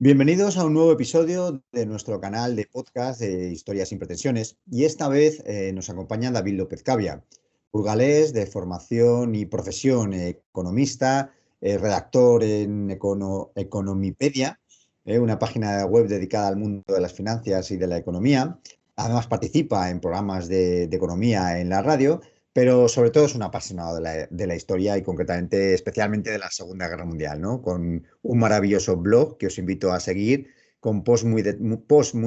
Bienvenidos a un nuevo episodio de nuestro canal de podcast de Historias sin pretensiones. Y esta vez nos acompaña David López Cavia, burgalés de formación y profesión, economista, redactor en Economipedia, una página web dedicada al mundo de las finanzas y de la economía. Además participa en programas de economía en la radio, pero sobre todo es un apasionado de la historia y concretamente, especialmente de la Segunda Guerra Mundial, ¿no? Con un maravilloso blog que os invito a seguir, con posts muy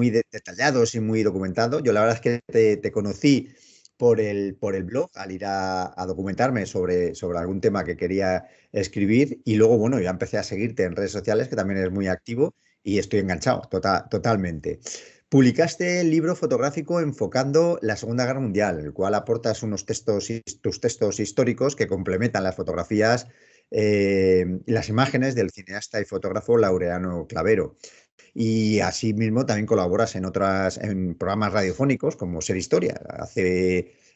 detallados y muy documentados. Yo la verdad es que te conocí por el blog al ir a documentarme sobre algún tema que quería escribir y luego, bueno, ya empecé a seguirte en redes sociales, que también eres muy activo y estoy enganchado totalmente. Publicaste el libro fotográfico enfocando la Segunda Guerra Mundial, el cual aportas tus textos históricos que complementan las fotografías y las imágenes del cineasta y fotógrafo Laureano Clavero. Y asimismo también colaboras en programas radiofónicos como Ser Historia.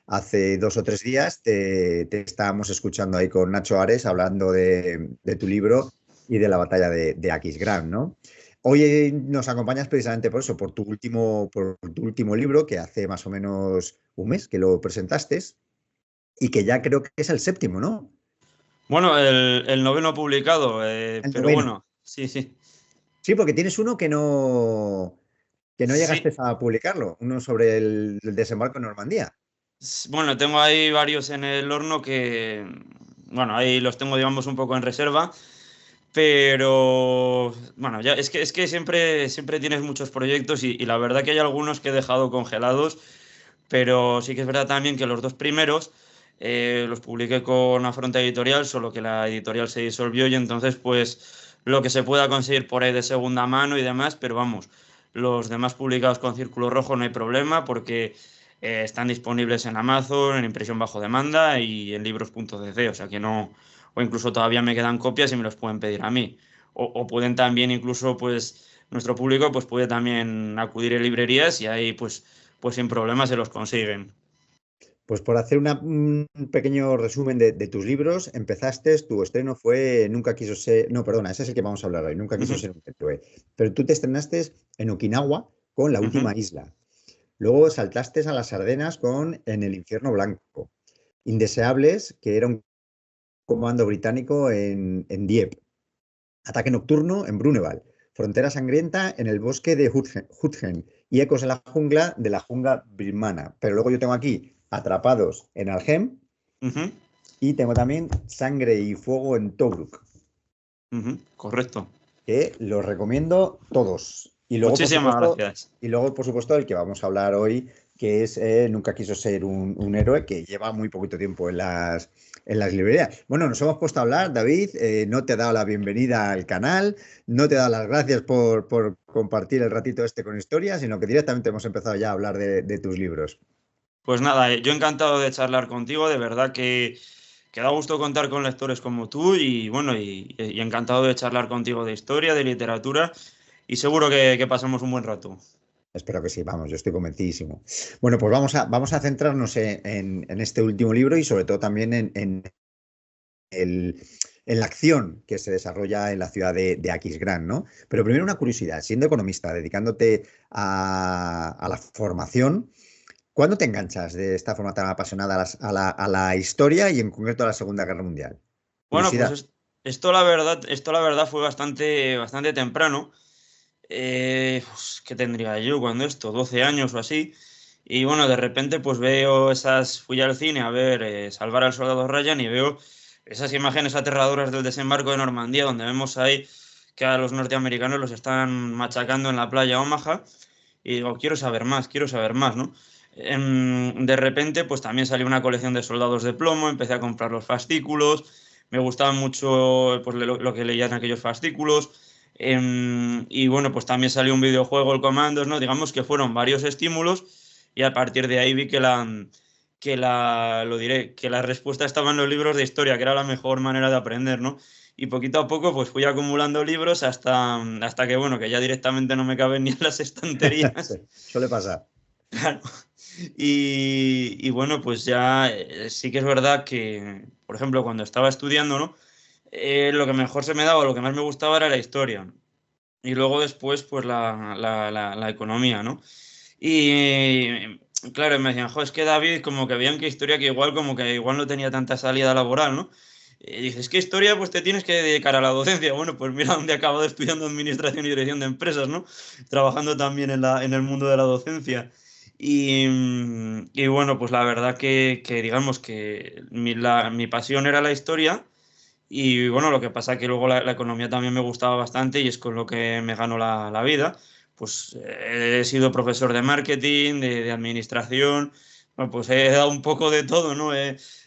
Hace 2 o 3 días te estábamos escuchando ahí con Nacho Ares hablando de tu libro y de la batalla de Aquisgrán, ¿no? Hoy nos acompañas precisamente por eso, por tu último libro, que hace más o menos un mes que lo presentaste y que ya creo que es el séptimo, ¿no? Bueno, el noveno publicado, El pero noveno. bueno, sí, sí. Sí, porque tienes uno que no llegaste Sí, a publicarlo, uno sobre el desembarco en Normandía. bueno, tengo ahí varios en el horno que, bueno, ahí los tengo, digamos, un poco en reserva, pero, bueno, ya es que siempre tienes muchos proyectos y la verdad que hay algunos que he dejado congelados, pero sí que es verdad también que los dos primeros los publiqué con Afronta Editorial, solo que la editorial se disolvió y entonces, pues, lo que se pueda conseguir por ahí de segunda mano y demás, pero vamos, los demás publicados con Círculo Rojo no hay problema porque están disponibles en Amazon, en impresión bajo demanda y en libros.cc, o sea que no, o incluso todavía me quedan copias y me los pueden pedir a mí. O pueden también incluso, pues, nuestro público pues puede también acudir a librerías y ahí pues sin problema se los consiguen. Pues por hacer un pequeño resumen de tus libros, tu estreno fue Nunca quiso ser, no, perdona, ese es el que vamos a hablar hoy, Nunca quiso Ujú, ser un héroe. Pero tú te estrenaste en Okinawa con La ujú. Última Isla. Luego saltaste a las Ardenas con En el Infierno Blanco. Indeseables, que era un comando británico en Dieppe. Ataque nocturno en Bruneval. Frontera sangrienta en el bosque de Hutgen. Y ecos de la jungla birmana. Pero luego yo tengo aquí Atrapados en Algem Ujú, y tengo también Sangre y Fuego en Tobruk, ujú, correcto. que los recomiendo todos. Y luego, por Muchísimas supuesto, gracias. el que vamos a hablar hoy, que es Nunca quiso ser un héroe, que lleva muy poquito tiempo en las librerías. Bueno, nos hemos puesto a hablar, David, no te he dado la bienvenida al canal, no te he dado las gracias por compartir el ratito este con historia, sino que directamente hemos empezado ya a hablar de tus libros. Pues nada, yo encantado de charlar contigo, de verdad que da gusto contar con lectores como tú y bueno, y encantado de charlar contigo de historia, de literatura y seguro que pasamos un buen rato. Espero que sí, vamos, yo estoy convencidísimo. Bueno, pues vamos a centrarnos en este último libro y sobre todo también el- en la acción que se desarrolla en la ciudad de Aquisgrán, ¿no? Pero primero una curiosidad, siendo economista, dedicándote a la formación, ¿cuándo te enganchas de esta forma tan apasionada a la historia y en concreto a la Segunda Guerra Mundial? Bueno, pues Curiosidad. esto la verdad fue bastante temprano. Pues, ¿qué tendría yo cuando esto? 12 años o así. Y bueno, de repente pues fui al cine a ver Salvar al Soldado Ryan y veo esas imágenes aterradoras del desembarco de Normandía, donde vemos ahí que a los norteamericanos los están machacando en la playa Omaha. Y digo, quiero saber más, ¿no? De repente, pues también salió una colección de soldados de plomo, empecé a comprar los fascículos, me gustaba mucho pues, lo que leía en aquellos fascículos. Y bueno, pues también salió un videojuego, el Commandos, ¿no? Digamos que fueron varios estímulos y a partir de ahí vi que la respuesta estaba en los libros de historia, que era la mejor manera de aprender, ¿no? Y poquito a poco pues fui acumulando libros hasta que, bueno, que ya directamente no me caben ni en las Sí, estanterías. suele pasar. Claro. Y bueno, pues ya sí que es verdad que, por ejemplo, cuando estaba estudiando, ¿no? Lo que mejor se me daba, lo que más me gustaba era la historia. y luego después pues la economía, ¿no? Y claro, me decían, jo, es que David, como que veían que historia que igual no tenía tanta salida laboral, ¿no? Y dices, que historia, pues te tienes que dedicar a la docencia. Bueno, pues mira dónde he acabado estudiando administración y dirección de empresas, ¿no? Trabajando también en el mundo de la docencia. Y bueno, pues la verdad que digamos que mi pasión era la historia. Y bueno, lo que pasa que luego la economía también me gustaba bastante y es con lo que me gano la vida. Pues he sido profesor de marketing, de administración, bueno, pues he dado un poco de todo, ¿no?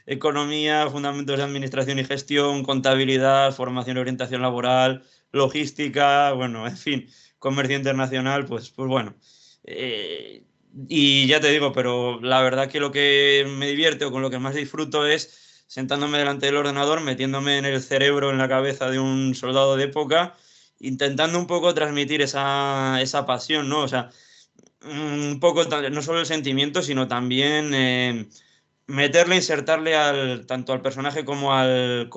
Economía, fundamentos de administración y gestión, contabilidad, formación y orientación laboral, logística, bueno, en fin, comercio internacional, pues bueno. Eh, y ya te digo, pero la verdad que lo que me divierte o con lo que más disfruto es sentándome delante del ordenador, metiéndome en el cerebro, en la cabeza de un soldado de época, intentando un poco transmitir esa pasión, ¿no? O sea, un poco no solo el sentimiento, sino también meterle, insertarle tanto al personaje como al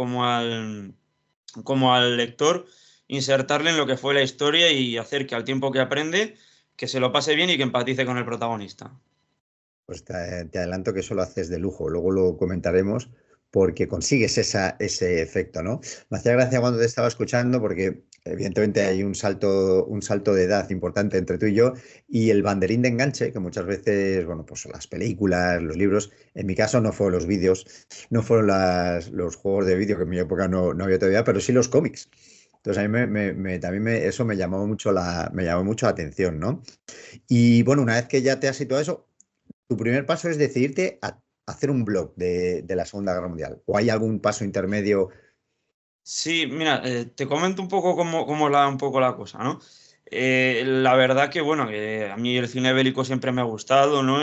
lector, insertarle en lo que fue la historia y hacer que al tiempo que aprende, que se lo pase bien y que empatice con el protagonista. Pues te adelanto que eso lo haces de lujo, luego lo comentaremos porque consigues ese efecto, ¿no? Me hacía gracia cuando te estaba escuchando porque evidentemente hay un salto de edad importante entre tú y yo y el banderín de enganche, que muchas veces, bueno, pues las películas, los libros, en mi caso no fueron los vídeos, no fueron los juegos de vídeo, que en mi época no había todavía, pero sí los cómics. Entonces a mí también eso me llamó mucho la atención, ¿no? Y bueno, una vez que ya te has situado eso, tu primer paso es decidirte a hacer un blog de la Segunda Guerra Mundial. ¿O hay algún paso intermedio? Sí, mira, te comento un poco cómo la un poco la cosa, ¿no? La verdad que, bueno, que a mí el cine bélico siempre me ha gustado, ¿no?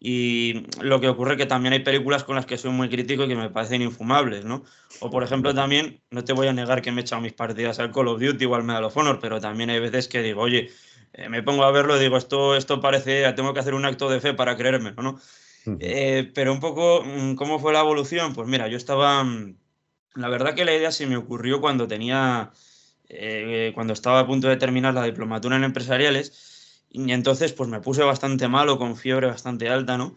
Y lo que ocurre que también hay películas con las que soy muy crítico y que me parecen infumables, ¿no? O, por ejemplo, también, no te voy a negar que me he echado mis partidas al Call of Duty o al Medal of Honor, pero también hay veces que digo, oye, me pongo a verlo y digo, esto parece, tengo que hacer un acto de fe para creérmelo, ¿no? Ujú. Pero un poco, ¿cómo fue la evolución? Pues mira, yo estaba... la verdad que la idea se me ocurrió cuando estaba a punto de terminar la diplomatura en empresariales y entonces pues me puse bastante malo, con fiebre bastante alta, ¿no?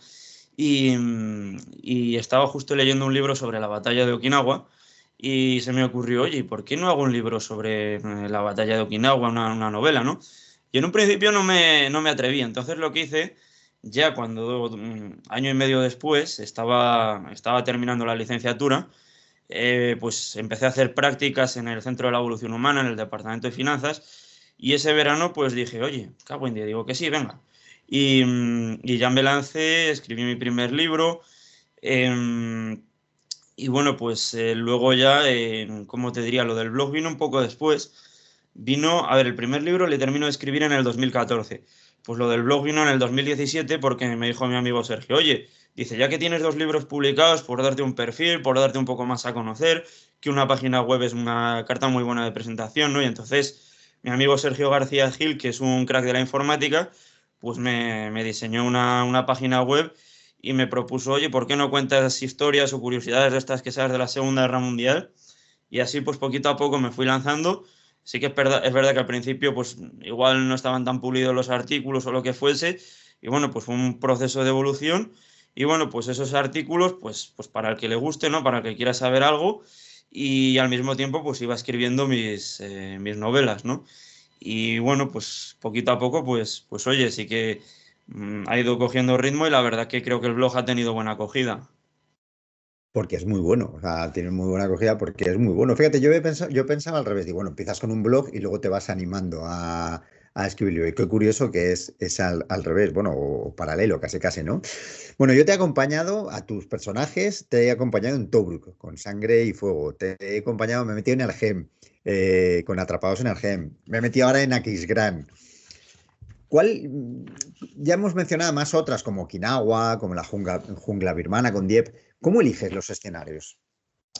Y estaba justo leyendo un libro sobre la batalla de Okinawa y se me ocurrió, oye, ¿por qué no hago un libro sobre la batalla de Okinawa, una novela, ¿no? Y en un principio no me atreví, entonces lo que hice, ya cuando año y medio después estaba terminando la licenciatura, pues empecé a hacer prácticas en el Centro de la Evolución Humana, en el Departamento de Finanzas, y ese verano pues dije, oye, cago en día, digo que sí, venga. Y ya me lancé, escribí mi primer libro, em, y bueno, pues luego ya, ¿cómo te diría? Lo del blog vino un poco después. A ver, el primer libro le termino de escribir en el 2014. Pues lo del blog vino en el 2017 porque me dijo mi amigo Sergio, oye, dice, ya que tienes 2 libros publicados, por darte un perfil, por darte un poco más a conocer, que una página web es una carta muy buena de presentación, ¿no? Y entonces mi amigo Sergio García Gil, que es un crack de la informática, pues me diseñó una página web y me propuso, oye, ¿por qué no cuentas historias o curiosidades de estas que sabes de la Segunda Guerra Mundial? Y así, pues poquito a poco me fui lanzando. Sí que es verdad que al principio, pues igual no estaban tan pulidos los artículos o lo que fuese. Y bueno, pues fue un proceso de evolución. Y bueno, pues esos artículos, pues para el que le guste, ¿no? Para el que quiera saber algo. Y al mismo tiempo, pues iba escribiendo mis novelas, ¿no? Y bueno, pues poquito a poco, pues oye, sí que ha ido cogiendo ritmo y la verdad que creo que el blog ha tenido buena acogida. Porque es muy bueno, o sea, tiene muy buena acogida porque es muy bueno. Fíjate, yo pensaba al revés, digo, bueno, empiezas con un blog y luego te vas animando a escribirlo. Y qué curioso que es al revés, bueno, o paralelo, casi casi, ¿no? Bueno, yo te he acompañado a tus personajes, te he acompañado en Tobruk, con Sangre y Fuego, te he acompañado, me he metido en Argem, con Atrapados en Argem, me he metido ahora en Aquisgrán. ¿Cuál? Ya hemos mencionado más otras como Okinawa, como la jungla birmana con Dieppe. ¿Cómo eliges los escenarios?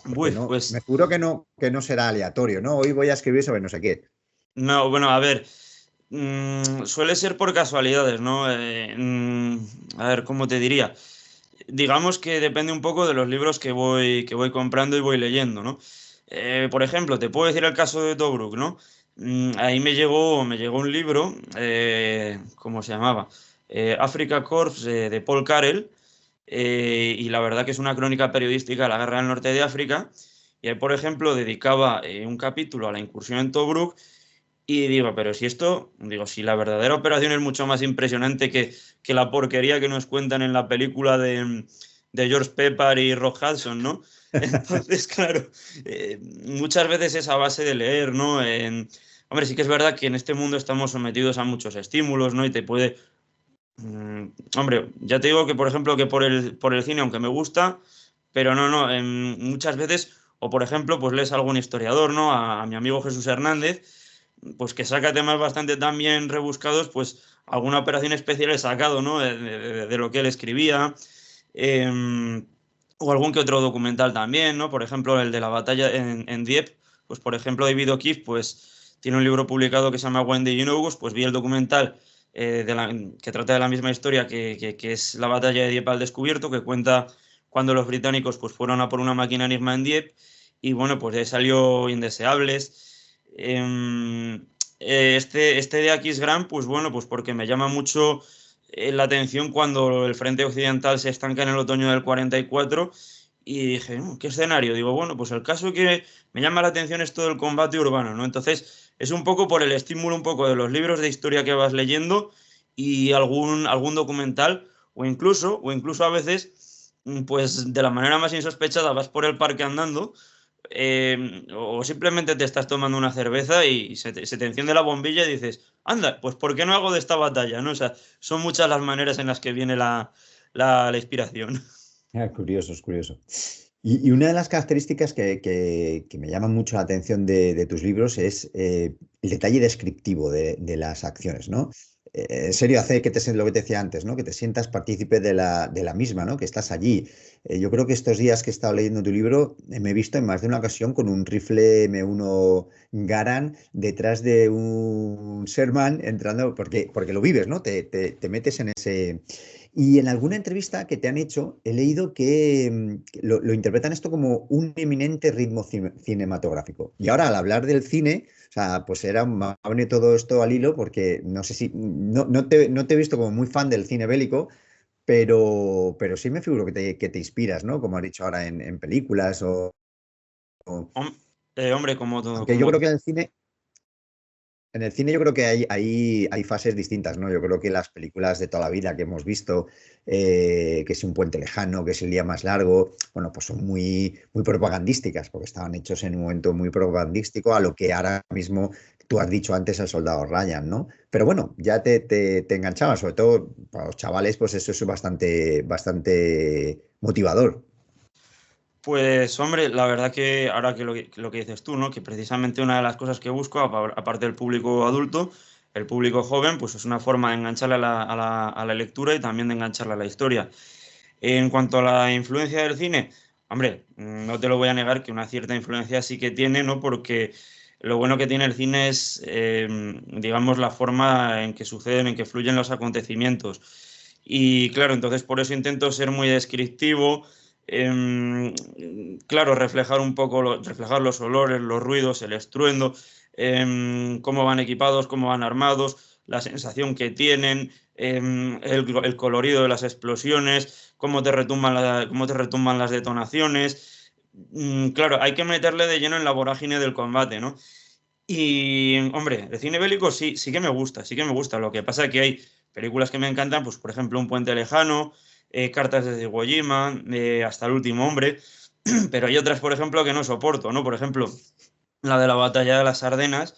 Porque Uy, no, me pues juro que no será aleatorio, ¿no? Hoy voy a escribir sobre no sé qué. no, bueno, a ver, suele ser por casualidades, ¿no? A ver, ¿cómo te diría? Digamos que depende un poco de los libros que voy comprando y voy leyendo, ¿no? Por ejemplo, te puedo decir el caso de Tobruk, ¿no? ahí me llegó un libro, ¿cómo se llamaba? Africa Corps, de Paul Carell, y la verdad que es una crónica periodística de la guerra del norte de África. Y él, por ejemplo, dedicaba un capítulo a la incursión en Tobruk. Y digo, pero si esto, digo, si la verdadera operación es mucho más impresionante que la porquería que nos cuentan en la película de George Pepper y Rock Hudson, ¿no? Entonces, claro, muchas veces es a base de leer, ¿no? Hombre, sí que es verdad que en este mundo estamos sometidos a muchos estímulos, ¿no? Y te puede... hombre, ya te digo que, por ejemplo, que por el cine, aunque me gusta, pero no, muchas veces, o por ejemplo, pues lees a algún historiador, ¿no? A mi amigo Jesús Hernández, pues que saca temas bastante también rebuscados, pues alguna operación especial he sacado, ¿no? De lo que él escribía. eh, o algún que otro documental también, ¿no? Por ejemplo, el de la batalla en Dieppe, pues por ejemplo, David O'Keefe, pues tiene un libro publicado que se llama When the You, pues vi el documental que trata de la misma historia que es la batalla de Dieppe al descubierto, que cuenta cuando los británicos pues fueron a por una máquina Enigma en Dieppe, y bueno, pues de ahí salió Indeseables. Este de Aquis Grant, pues bueno, pues porque me llama mucho la atención cuando el frente occidental se estanca en el otoño del 44, y dije, ¿qué escenario? Digo, bueno, pues el caso que me llama la atención es todo el combate urbano, ¿no? Entonces, es un poco por el estímulo un poco de los libros de historia que vas leyendo y algún documental, o incluso a veces, pues de la manera más insospechada vas por el parque andando, o simplemente te estás tomando una cerveza y se te enciende la bombilla y dices, anda, pues ¿por qué no hago de esta batalla? ¿No? O sea, son muchas las maneras en las que viene la inspiración. Ah, curioso, es curioso. Y una de las características que me llama mucho la atención de tus libros es el detalle descriptivo de las acciones, ¿no? En serio, hace lo que te decía antes, ¿no? Que te sientas partícipe de la misma, ¿no? Que estás allí. Yo creo que estos días que he estado leyendo tu libro, me he visto en más de una ocasión con un rifle M1 Garand detrás de un Sherman entrando, porque lo vives, ¿no? Te metes en ese... Y en alguna entrevista que te han hecho, he leído que lo interpretan esto como un eminente ritmo cinematográfico. Y ahora, al hablar del cine, o sea, pues me ha venido todo esto al hilo porque no sé si, no te he visto como muy fan del cine bélico, pero sí me figuro que te inspiras, ¿no? Como has dicho ahora en películas o- Hom- Hombre, como todo, Aunque yo como creo que en el cine yo creo que hay fases distintas, ¿no? Yo creo que las películas de toda la vida que hemos visto, que es Un puente lejano, que es El día más largo, bueno, pues son muy, muy propagandísticas, porque estaban hechos en un momento muy propagandístico a lo que ahora mismo tú has dicho antes El soldado Ryan, ¿no? Pero bueno, ya te enganchaba, sobre todo para los chavales, pues eso es bastante, bastante motivador. Pues hombre, la verdad que ahora que lo que dices tú, ¿no? Que precisamente una de las cosas que busco, aparte del público adulto, el público joven, pues es una forma de engancharle a la lectura y también de engancharle a la historia. En cuanto a la influencia del cine, hombre, no te lo voy a negar que una cierta influencia sí que tiene, ¿no? Porque lo bueno que tiene el cine es, digamos, la forma en que suceden, en que fluyen los acontecimientos. Y claro, entonces por eso intento ser muy descriptivo, claro, reflejar un poco, reflejar los olores, los ruidos, el estruendo, cómo van equipados, cómo van armados, la sensación que tienen, el colorido de las explosiones, cómo te retumban las detonaciones. Claro, hay que meterle de lleno en la vorágine del combate, ¿no? Y, hombre, el cine bélico sí, sí que me gusta, sí que me gusta. Lo que pasa es que hay películas que me encantan, pues por ejemplo Un puente lejano, Cartas desde Iwo Jima, Hasta el último hombre, pero hay otras, por ejemplo, que no soporto, ¿no? Por ejemplo, la de la batalla de las Ardenas,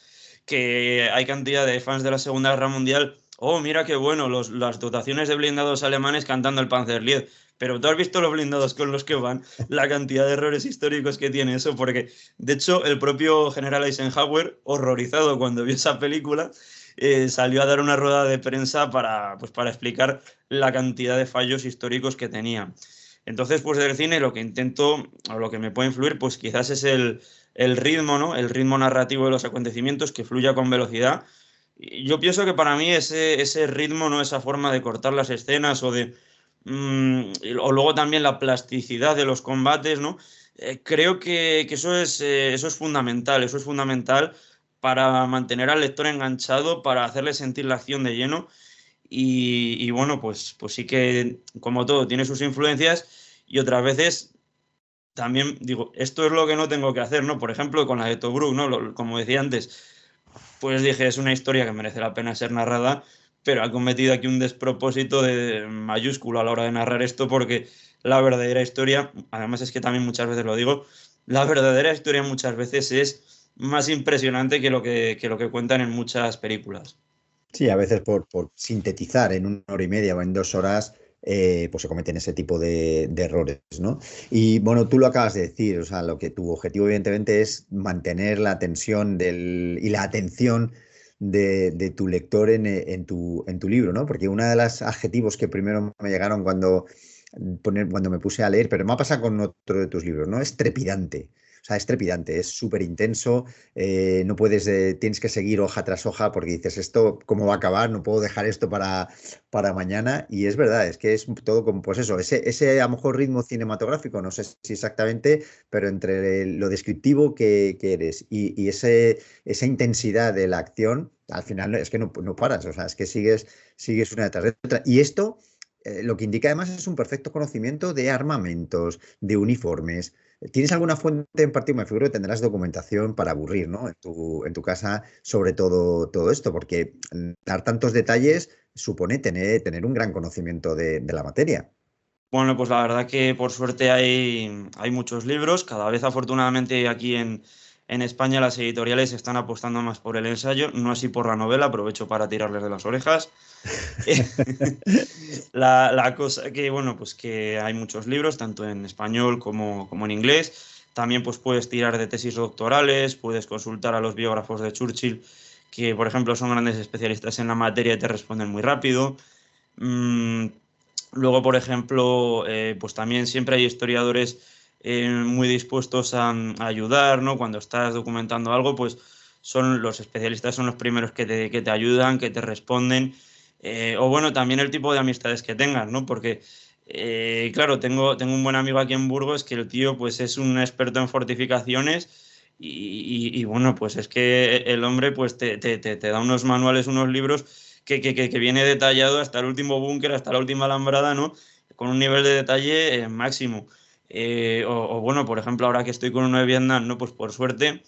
que hay cantidad de fans de la Segunda Guerra Mundial. Oh, mira qué bueno, las dotaciones de blindados alemanes cantando el Panzerlied. Pero tú has visto los blindados con los que van, la cantidad de errores históricos que tiene eso, porque de hecho el propio general Eisenhower, horrorizado cuando vio esa película, salió a dar una rueda de prensa para explicar la cantidad de fallos históricos que tenía. Entonces, pues del cine lo que intento, o lo que me puede influir, pues quizás es el ritmo, ¿no? El ritmo narrativo de los acontecimientos que fluya con velocidad. Y yo pienso que para mí ese ritmo, ¿no? Esa forma de cortar las escenas o luego también la plasticidad de los combates, ¿no? Creo que eso es fundamental, para mantener al lector enganchado, para hacerle sentir la acción de lleno. Y bueno, pues sí que, como todo, tiene sus influencias y otras veces también digo, esto es lo que no tengo que hacer, ¿no? Por ejemplo, con la de Tobruk, ¿no? Como decía antes, pues dije, es una historia que merece la pena ser narrada, pero ha cometido aquí un despropósito de mayúsculo a la hora de narrar esto, porque la verdadera historia, además es que también muchas veces lo digo, la verdadera historia muchas veces es más impresionante que lo que cuentan en muchas películas. Sí, a veces por sintetizar en 1 hora y media o en 2 horas, pues se cometen ese tipo de errores, ¿no? Y bueno, tú lo acabas de decir, o sea, lo que tu objetivo evidentemente es mantener la tensión y la atención de tu lector en tu libro, ¿no? Porque uno de los adjetivos que primero me llegaron cuando me puse a leer, pero me ha pasado con otro de tus libros, ¿no? Es trepidante. O sea, es trepidante, es súper intenso, no puedes, tienes que seguir hoja tras hoja porque dices, esto, ¿cómo va a acabar? No puedo dejar esto para mañana. Y es verdad, es que es todo como, pues eso, ese a lo mejor ritmo cinematográfico, no sé si exactamente, pero entre lo descriptivo que eres y esa intensidad de la acción, al final es que no paras, o sea, es que sigues una detrás de otra. Y esto, lo que indica además es un perfecto conocimiento de armamentos, de uniformes. ¿Tienes alguna fuente en particular? Me figuro que tendrás documentación para aburrir, ¿no? En tu casa sobre todo esto, porque dar tantos detalles supone tener un gran conocimiento de la materia. Bueno, pues la verdad que por suerte hay muchos libros. Cada vez afortunadamente aquí en España las editoriales están apostando más por el ensayo, no así por la novela, aprovecho para tirarles de las orejas. La cosa que, bueno, pues que hay muchos libros, tanto en español como en inglés. También pues puedes tirar de tesis doctorales, puedes consultar a los biógrafos de Churchill, que por ejemplo son grandes especialistas en la materia y te responden muy rápido. Mm, Luego, por ejemplo, pues también siempre hay historiadores muy dispuestos a ayudar, ¿no? Cuando estás documentando algo, pues son los especialistas son los primeros que te ayudan, que te responden. O bueno, también el tipo de amistades que tengas, ¿no? Porque, claro, tengo un buen amigo aquí en Burgos que el tío pues es un experto en fortificaciones y bueno, pues es que el hombre pues te da unos manuales, unos libros que viene detallado hasta el último búnker, hasta la última alambrada, ¿no? Con un nivel de detalle máximo. O bueno, por ejemplo, ahora que estoy con uno de Vietnam, ¿no? Pues por suerte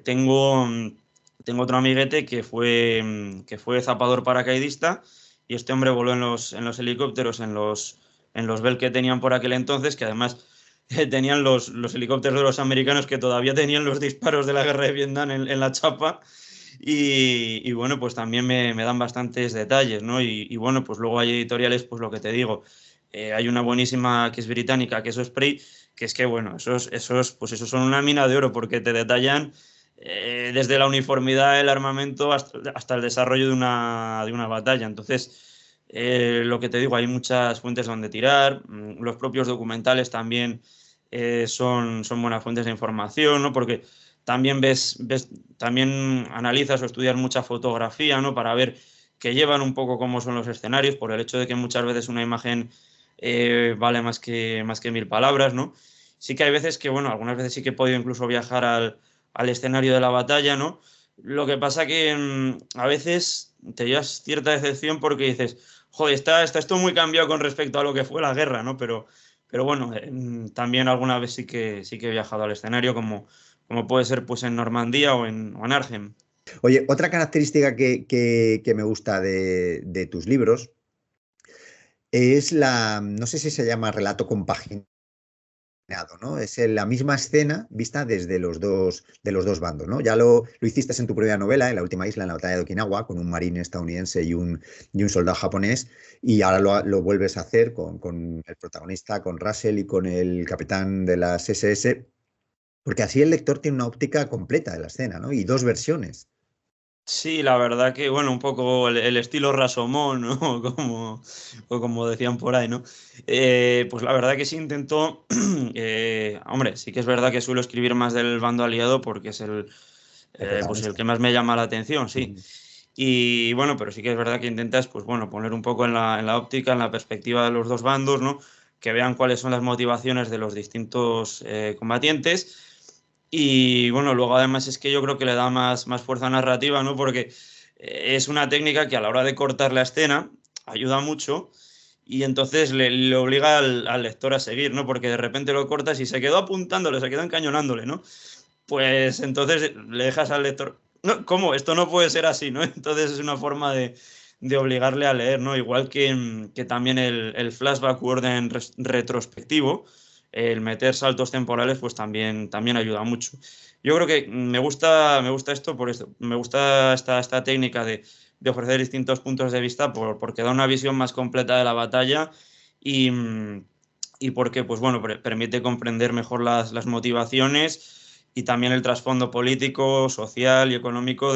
tengo otro amiguete que fue zapador paracaidista y este hombre voló en los helicópteros, en los Bell que tenían por aquel entonces, que además tenían los helicópteros de los americanos que todavía tenían los disparos de la guerra de Vietnam en la chapa. Y bueno, pues también me dan bastantes detalles, ¿no? Y bueno, pues luego hay editoriales, pues lo que te digo, hay una buenísima que es británica, que es Osprey, que es que, bueno, pues esos son una mina de oro porque te detallan desde la uniformidad, el armamento, hasta el desarrollo de una batalla. Entonces, lo que te digo, hay muchas fuentes donde tirar, los propios documentales también son buenas fuentes de información, ¿no? Porque también también analizas o estudias mucha fotografía, ¿no? Para ver que llevan un poco cómo son los escenarios, por el hecho de que muchas veces una imagen vale más que 1000 palabras, ¿no? Sí que hay veces que, bueno, algunas veces sí que he podido incluso viajar al escenario de la batalla, ¿no? Lo que pasa que a veces te llevas cierta decepción porque dices, joder, está esto muy cambiado con respecto a lo que fue la guerra, ¿no? Pero bueno, también alguna vez sí que he viajado al escenario, como puede ser pues en Normandía o en Arnhem. Oye, otra característica que me gusta de tus libros es no sé si se llama relato compaginado, ¿no? Es la misma escena vista desde de los dos bandos, ¿no? Ya lo hiciste en tu primera novela, en La última isla, en la batalla de Okinawa, con un marín estadounidense y un soldado japonés, y ahora lo vuelves a hacer con el protagonista, con Russell y con el capitán de las SS, porque así el lector tiene una óptica completa de la escena, ¿no? Y dos versiones. Sí, la verdad que, bueno, un poco el estilo Rashomon, ¿no? O como decían por ahí, ¿no? Pues la verdad que sí intento, hombre, sí que es verdad que suelo escribir más del bando aliado porque es El pues el protagonista. que más me llama la atención, sí. Ujú. Y bueno, pero sí que es verdad que intentas, pues bueno, poner un poco en la óptica, en la perspectiva de los dos bandos, ¿no? Que vean cuáles son las motivaciones de los distintos combatientes. Y bueno, luego además es que yo creo que le da más fuerza narrativa, ¿no? Porque es una técnica que a la hora de cortar la escena ayuda mucho y entonces le obliga al lector a seguir, ¿no? Porque de repente lo cortas y se quedó apuntándole, se quedó encañonándole, ¿no? Pues entonces le dejas al lector, no, ¿cómo? Esto no puede ser así, ¿no? Entonces es una forma de obligarle a leer, ¿no? Igual que también el flashback u orden retrospectivo, el meter saltos temporales, pues también ayuda mucho. Yo creo que me gusta esto por esto, me gusta esta técnica de ofrecer distintos puntos de vista porque da una visión más completa de la batalla y, y porque, pues bueno, permite comprender mejor las motivaciones y también el trasfondo político, social y económico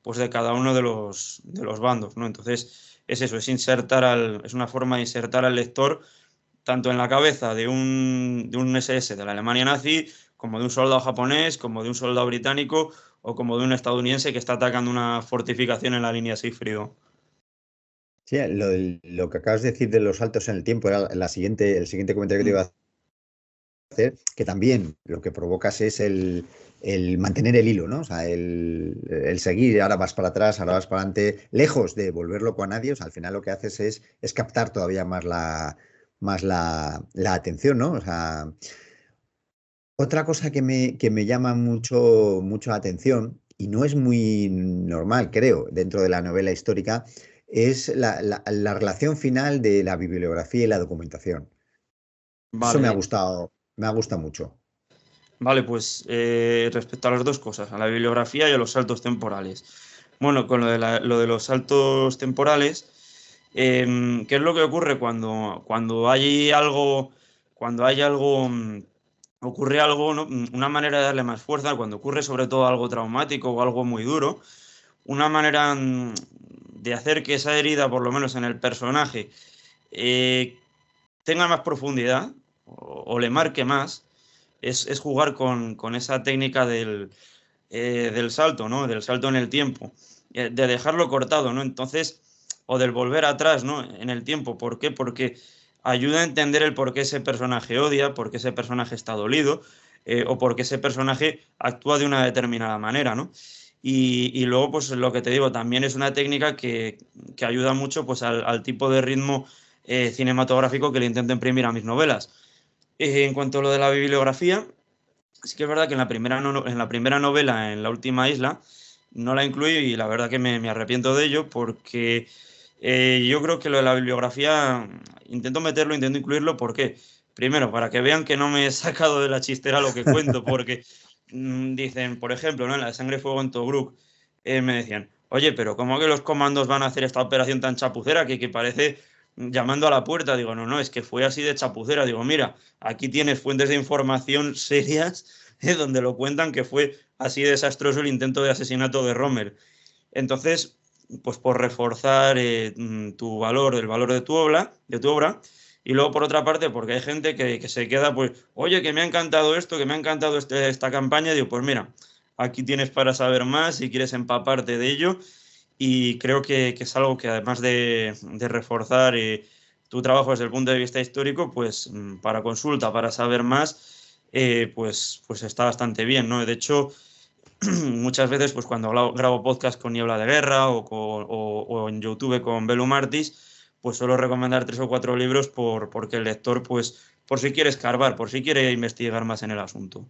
pues de cada uno de los bandos, ¿no? Entonces, es eso, es una forma de insertar al lector tanto en la cabeza de un SS de la Alemania nazi, como de un soldado japonés, como de un soldado británico o como de un estadounidense que está atacando una fortificación en la línea Sigfrido. Sí, lo que acabas de decir de los saltos en el tiempo era el siguiente comentario que te iba Mm. a hacer, que también lo que provocas es el mantener el hilo, ¿no? O sea, el seguir, ahora vas para atrás, ahora vas para adelante, lejos de volver loco a nadie, o sea, al final lo que haces es captar todavía más la atención, ¿no? O sea, otra cosa que me llama mucho la atención, y no es muy normal, creo, dentro de la novela histórica, es la relación final de la bibliografía y la documentación. Eso me ha Vale, gustado, me ha gustado mucho. vale, pues respecto a las dos cosas, a la bibliografía y a los saltos temporales. Bueno, con lo de los saltos temporales, ¿qué es lo que ocurre cuando ocurre algo, ¿no? Una manera de darle más fuerza, cuando ocurre sobre todo algo traumático o algo muy duro, una manera de hacer que esa herida, por lo menos en el personaje, eh, tenga más profundidad o le marque más, es jugar con esa técnica del salto, ¿no? Del salto en el tiempo, de dejarlo cortado, ¿no? Entonces, o del volver atrás, ¿no? En el tiempo. ¿Por qué? Porque ayuda a entender el por qué ese personaje odia, por qué ese personaje está dolido, o por qué ese personaje actúa de una determinada manera, ¿no? Y luego, pues lo que te digo, también es una técnica que ayuda mucho pues, al tipo de ritmo cinematográfico que le intento imprimir a mis novelas. En cuanto a lo de la bibliografía, sí que es verdad que en la primera novela, en La última isla, no la incluí y la verdad que me arrepiento de ello porque yo creo que lo de la bibliografía intento incluirlo. ¿Por qué? Primero, para que vean que no me he sacado de la chistera lo que cuento, porque dicen, por ejemplo, ¿no? En la de Sangre y Fuego en Tobruk, me decían, oye, pero ¿cómo que los comandos van a hacer esta operación tan chapucera que parece llamando a la puerta? Digo, no, no, es que fue así de chapucera. Digo, mira, aquí tienes fuentes de información serias donde lo cuentan que fue así desastroso el intento de asesinato de Rommel. Entonces, pues por reforzar el valor de tu obra, y luego por otra parte, porque hay gente que se queda, pues, oye, que me ha encantado esto, que me ha encantado esta campaña, digo, pues mira, aquí tienes para saber más si quieres empaparte de ello, y creo que es algo que además de reforzar tu trabajo desde el punto de vista histórico, pues para consulta, para saber más, pues está bastante bien, ¿no? De hecho, muchas veces, pues cuando grabo podcast con Niebla de Guerra o en YouTube con Belu Martis, pues suelo recomendar 3 o 4 libros porque el lector, pues, por si quiere escarbar, por si quiere investigar más en el asunto.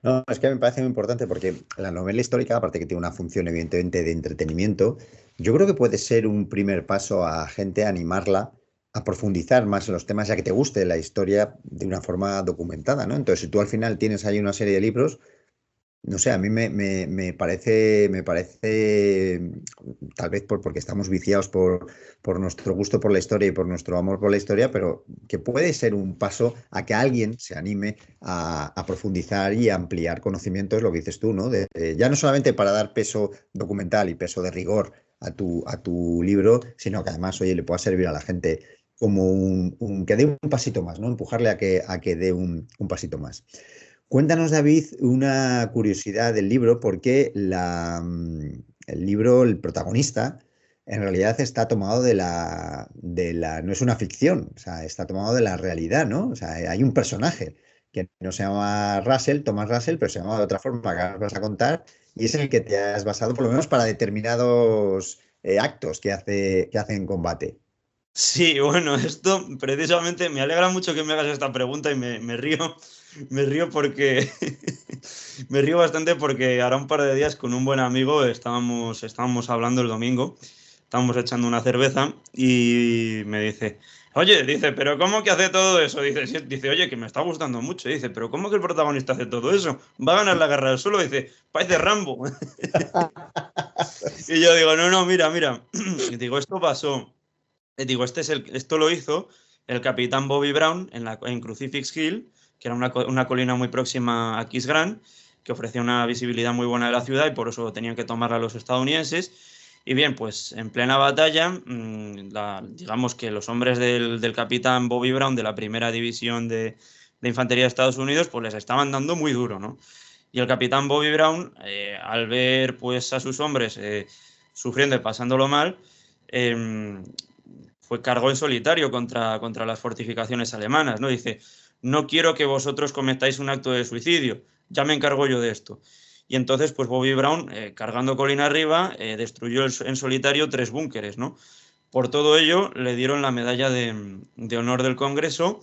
No, es que me parece muy importante porque la novela histórica, aparte que tiene una función evidentemente de entretenimiento, yo creo que puede ser un primer paso a gente a animarla a profundizar más en los temas, ya que te guste la historia de una forma documentada, ¿no? Entonces, si tú al final tienes ahí una serie de libros, no sé, a mí me parece, tal vez porque estamos viciados por nuestro gusto por la historia y por nuestro amor por la historia, pero que puede ser un paso a que alguien se anime a profundizar y a ampliar conocimientos, lo que dices tú, ¿no? Ya no solamente para dar peso documental y peso de rigor a tu libro, sino que además, oye, le pueda servir a la gente como que dé un pasito más, ¿no? Empujarle a que dé un pasito más. Cuéntanos, David, una curiosidad del libro, porque el libro, el protagonista, en realidad está tomado no es una ficción, o sea, está tomado de la realidad, ¿no? O sea, hay un personaje que no se llama Russell, Thomas Russell, pero se llama de otra forma que ahora vas a contar, y es en el que te has basado, por lo menos para determinados actos que hace en combate. Sí, bueno, esto precisamente me alegra mucho que me hagas esta pregunta y me río porque me río bastante porque ahora un par de días con un buen amigo estábamos hablando el domingo, estábamos echando una cerveza y me dice, oye, dice, pero ¿cómo que hace todo eso? Dice, dice, oye, que me está gustando mucho. Dice, pero ¿cómo que el protagonista hace todo eso? Va a ganar la guerra del solo. Dice, parece Rambo. Y yo digo, no, no, mira, mira. Y digo, esto pasó. Digo, esto lo hizo el capitán Bobby Brown en Crucifix Hill, que era una colina muy próxima a Kiss Grant, que ofrecía una visibilidad muy buena de la ciudad y por eso tenían que tomarla los estadounidenses. Y bien, pues en plena batalla, digamos que los hombres del capitán Bobby Brown de la primera división de infantería de Estados Unidos, pues les estaban dando muy duro, ¿no? Y el capitán Bobby Brown, al ver pues a sus hombres sufriendo y pasándolo mal, eh, cargó en solitario contra las fortificaciones alemanas, ¿no? Dice, no quiero que vosotros cometáis un acto de suicidio, ya me encargo yo de esto. Y entonces, pues Bobby Brown, cargando colina arriba, destruyó en solitario 3 búnkeres, ¿no? Por todo ello, le dieron la medalla de honor del Congreso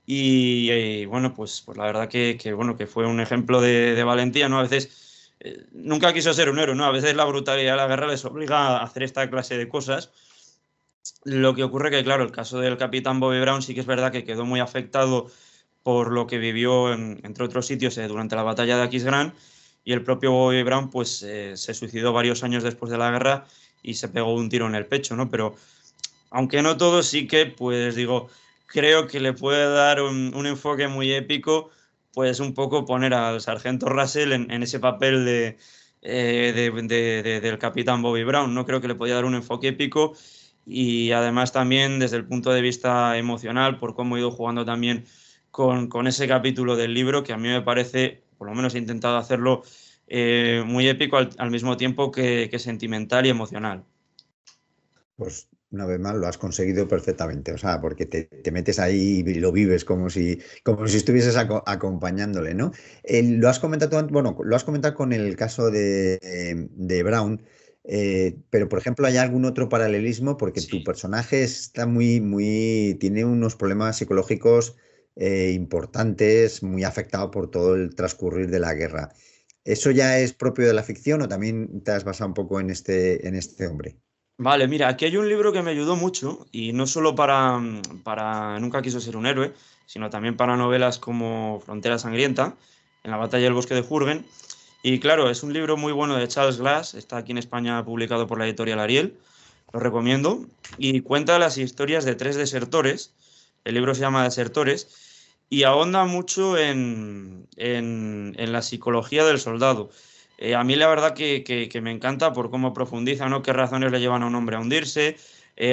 y bueno, pues la verdad bueno, que fue un ejemplo de valentía, ¿no? A veces nunca quiso ser un héroe, ¿no? A veces la brutalidad de la guerra les obliga a hacer esta clase de cosas. Lo que ocurre que, claro, el caso del capitán Bobby Brown sí que es verdad que quedó muy afectado por lo que vivió, entre otros sitios, durante la batalla de Aquisgrán, y el propio Bobby Brown pues, se suicidó varios años después de la guerra y se pegó un tiro en el pecho, ¿no? Pero, aunque no todo, sí que, pues digo, creo que le puede dar un enfoque muy épico, pues un poco poner al sargento Russell en ese papel del capitán Bobby Brown, ¿no? Creo que le podía dar un enfoque épico y además también desde el punto de vista emocional, por cómo he ido jugando también con ese capítulo del libro, que a mí me parece, por lo menos he intentado hacerlo muy épico al mismo tiempo que sentimental y emocional. Pues una vez más lo has conseguido perfectamente, o sea, porque te metes ahí y lo vives como si estuvieses acompañándole, ¿no? Lo has comentado, bueno, lo has comentado con el caso de Brown, pero por ejemplo, ¿hay algún otro paralelismo? Porque tu Sí. personaje está tiene unos problemas psicológicos importantes, muy afectado por todo el transcurrir de la guerra. ¿Eso ya es propio de la ficción o también te has basado un poco en este hombre? Vale, mira, aquí hay un libro que me ayudó mucho y no solo para Nunca quiso ser un héroe, sino también para novelas como Frontera sangrienta, En la batalla del bosque de Jurgen. Y claro, es un libro muy bueno de Charles Glass, está aquí en España publicado por la editorial Ariel, lo recomiendo, y cuenta las historias de 3 desertores, el libro se llama Desertores, y ahonda mucho en la psicología del soldado. A mí la verdad que me encanta por cómo profundiza, ¿no? Qué razones le llevan a un hombre a hundirse,